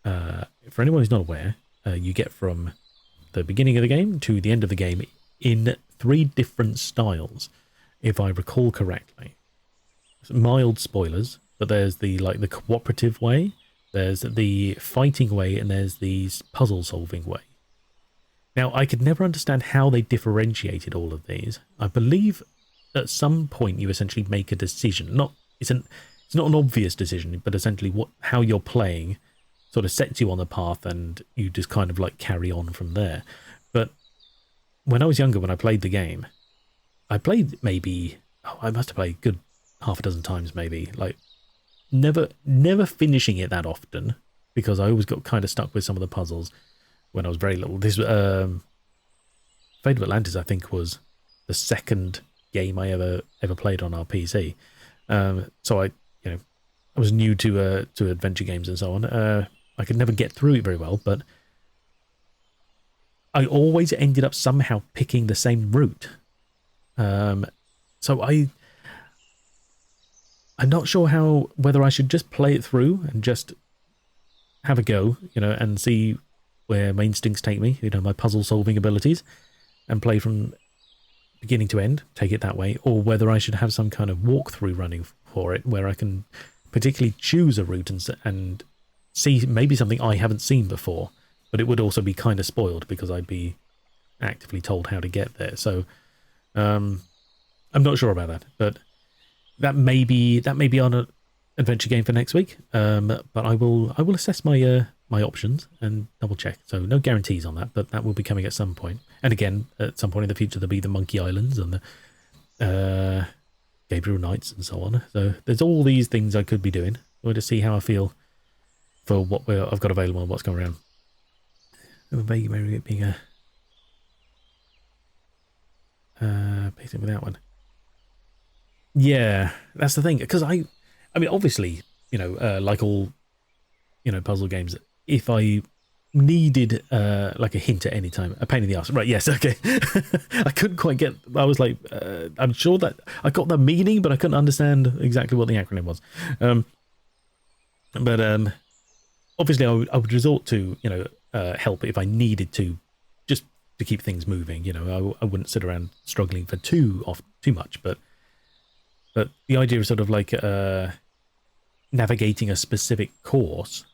For anyone who's not aware, you get from the beginning of the game to the end of the game in 3 different styles, if I recall correctly. Mild spoilers, but there's the cooperative way, there's the fighting way, and there's the puzzle solving way. Now, I could never understand how they differentiated all of these. I believe at some point you essentially make a decision. It's not an obvious decision, but essentially how you're playing sort of sets you on the path, and you just kind of like carry on from there. But when I was younger, when I played the game, I played I must have played a good half a dozen times maybe, like never finishing it that often, because I always got kind of stuck with some of the puzzles when I was very little. This Fate of Atlantis, I think, was the second game I ever played on our PC. So I was new to adventure games and so on. I could never get through it very well, but I always ended up somehow picking the same route. So I'm not sure whether I should just play it through and just have a go, and see where my instincts take me, my puzzle solving abilities, and play from beginning to end, take it that way, or whether I should have some kind of walkthrough running for it where I can particularly choose a route and see maybe something I haven't seen before, but it would also be kind of spoiled because I'd be actively told how to get there. So I'm not sure about that, but that may be on an adventure game for next week. But I will assess my options and double check. So no guarantees on that, but that will be coming at some point. And again, at some point in the future, there'll be the Monkey Islands and the Gabriel Knights and so on. So there's all these things I could be doing. We'll just see how I feel for what I've got available and what's going around. Maybe it being Pacing with that one. Yeah, that's the thing. Because I mean, obviously, like all, puzzle games, if I needed like a hint at any time, a pain in the ass. Right? Yes. Okay. I couldn't quite get. I was like, I'm sure that I got the meaning, but I couldn't understand exactly what the acronym was. But obviously, I would resort to help if I needed to, just to keep things moving. I wouldn't sit around struggling for too much. But the idea of sort of like navigating a specific course,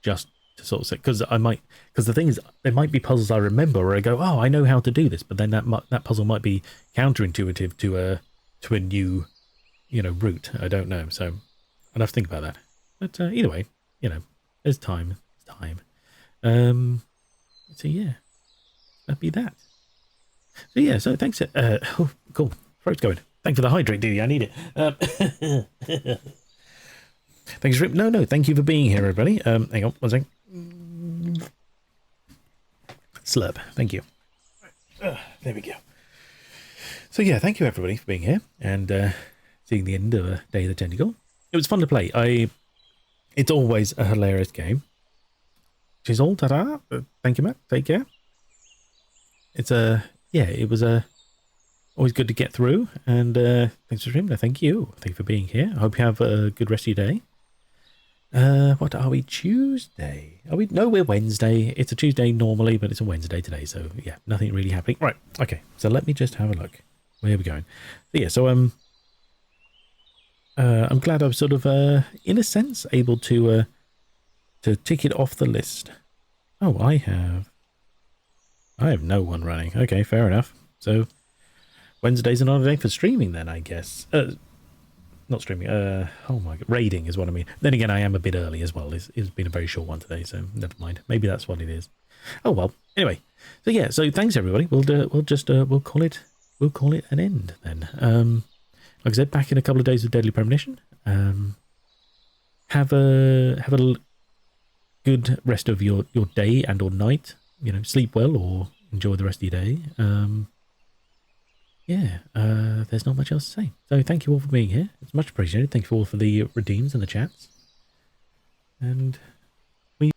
just to sort of say, because the thing is, there might be puzzles I remember where I go, oh, I know how to do this, but then that puzzle might be counterintuitive to a new route. I don't know, so I'd have to think about that. But either way, there's time. So yeah, that'd be that. So yeah, so thanks. Oh, cool. Throat's going. Thanks for the hydrate, dude. I need it. Thanks, Rip. No. Thank you for being here, everybody. Hang on, one second. Slurp. Thank you. There we go. So yeah, thank you everybody for being here and seeing the end of Day of the Tentacle. It was fun to play. It's always a hilarious game. She's all ta-da. Thank you, Matt. Take care. It was always good to get through, and thanks for streaming. Thank you for being here. I hope you have a good rest of your day. What are we, Tuesday? No, we're Wednesday. It's a Tuesday normally, but it's a Wednesday today, so yeah, nothing really happening. Right, okay, so let me just have a look. Where are we going? So yeah, I'm glad I was sort of, in a sense, able to tick it off the list. Oh, I have no one running. Okay, fair enough. So Wednesday's another day for streaming then, I guess. Not streaming. Oh my god, raiding is what I mean. Then again, I am a bit early as well. It's been a very short one today, so never mind. Maybe that's what it is. Oh well. Anyway, so yeah. So thanks everybody. We'll call it an end then. Like I said, back in a couple of days of Deadly Premonition. Have a good rest of your day and or night. Sleep well or enjoy the rest of your day. There's not much else to say. So thank you all for being here. It's much appreciated. Thank you all for the redeems and the chats. And we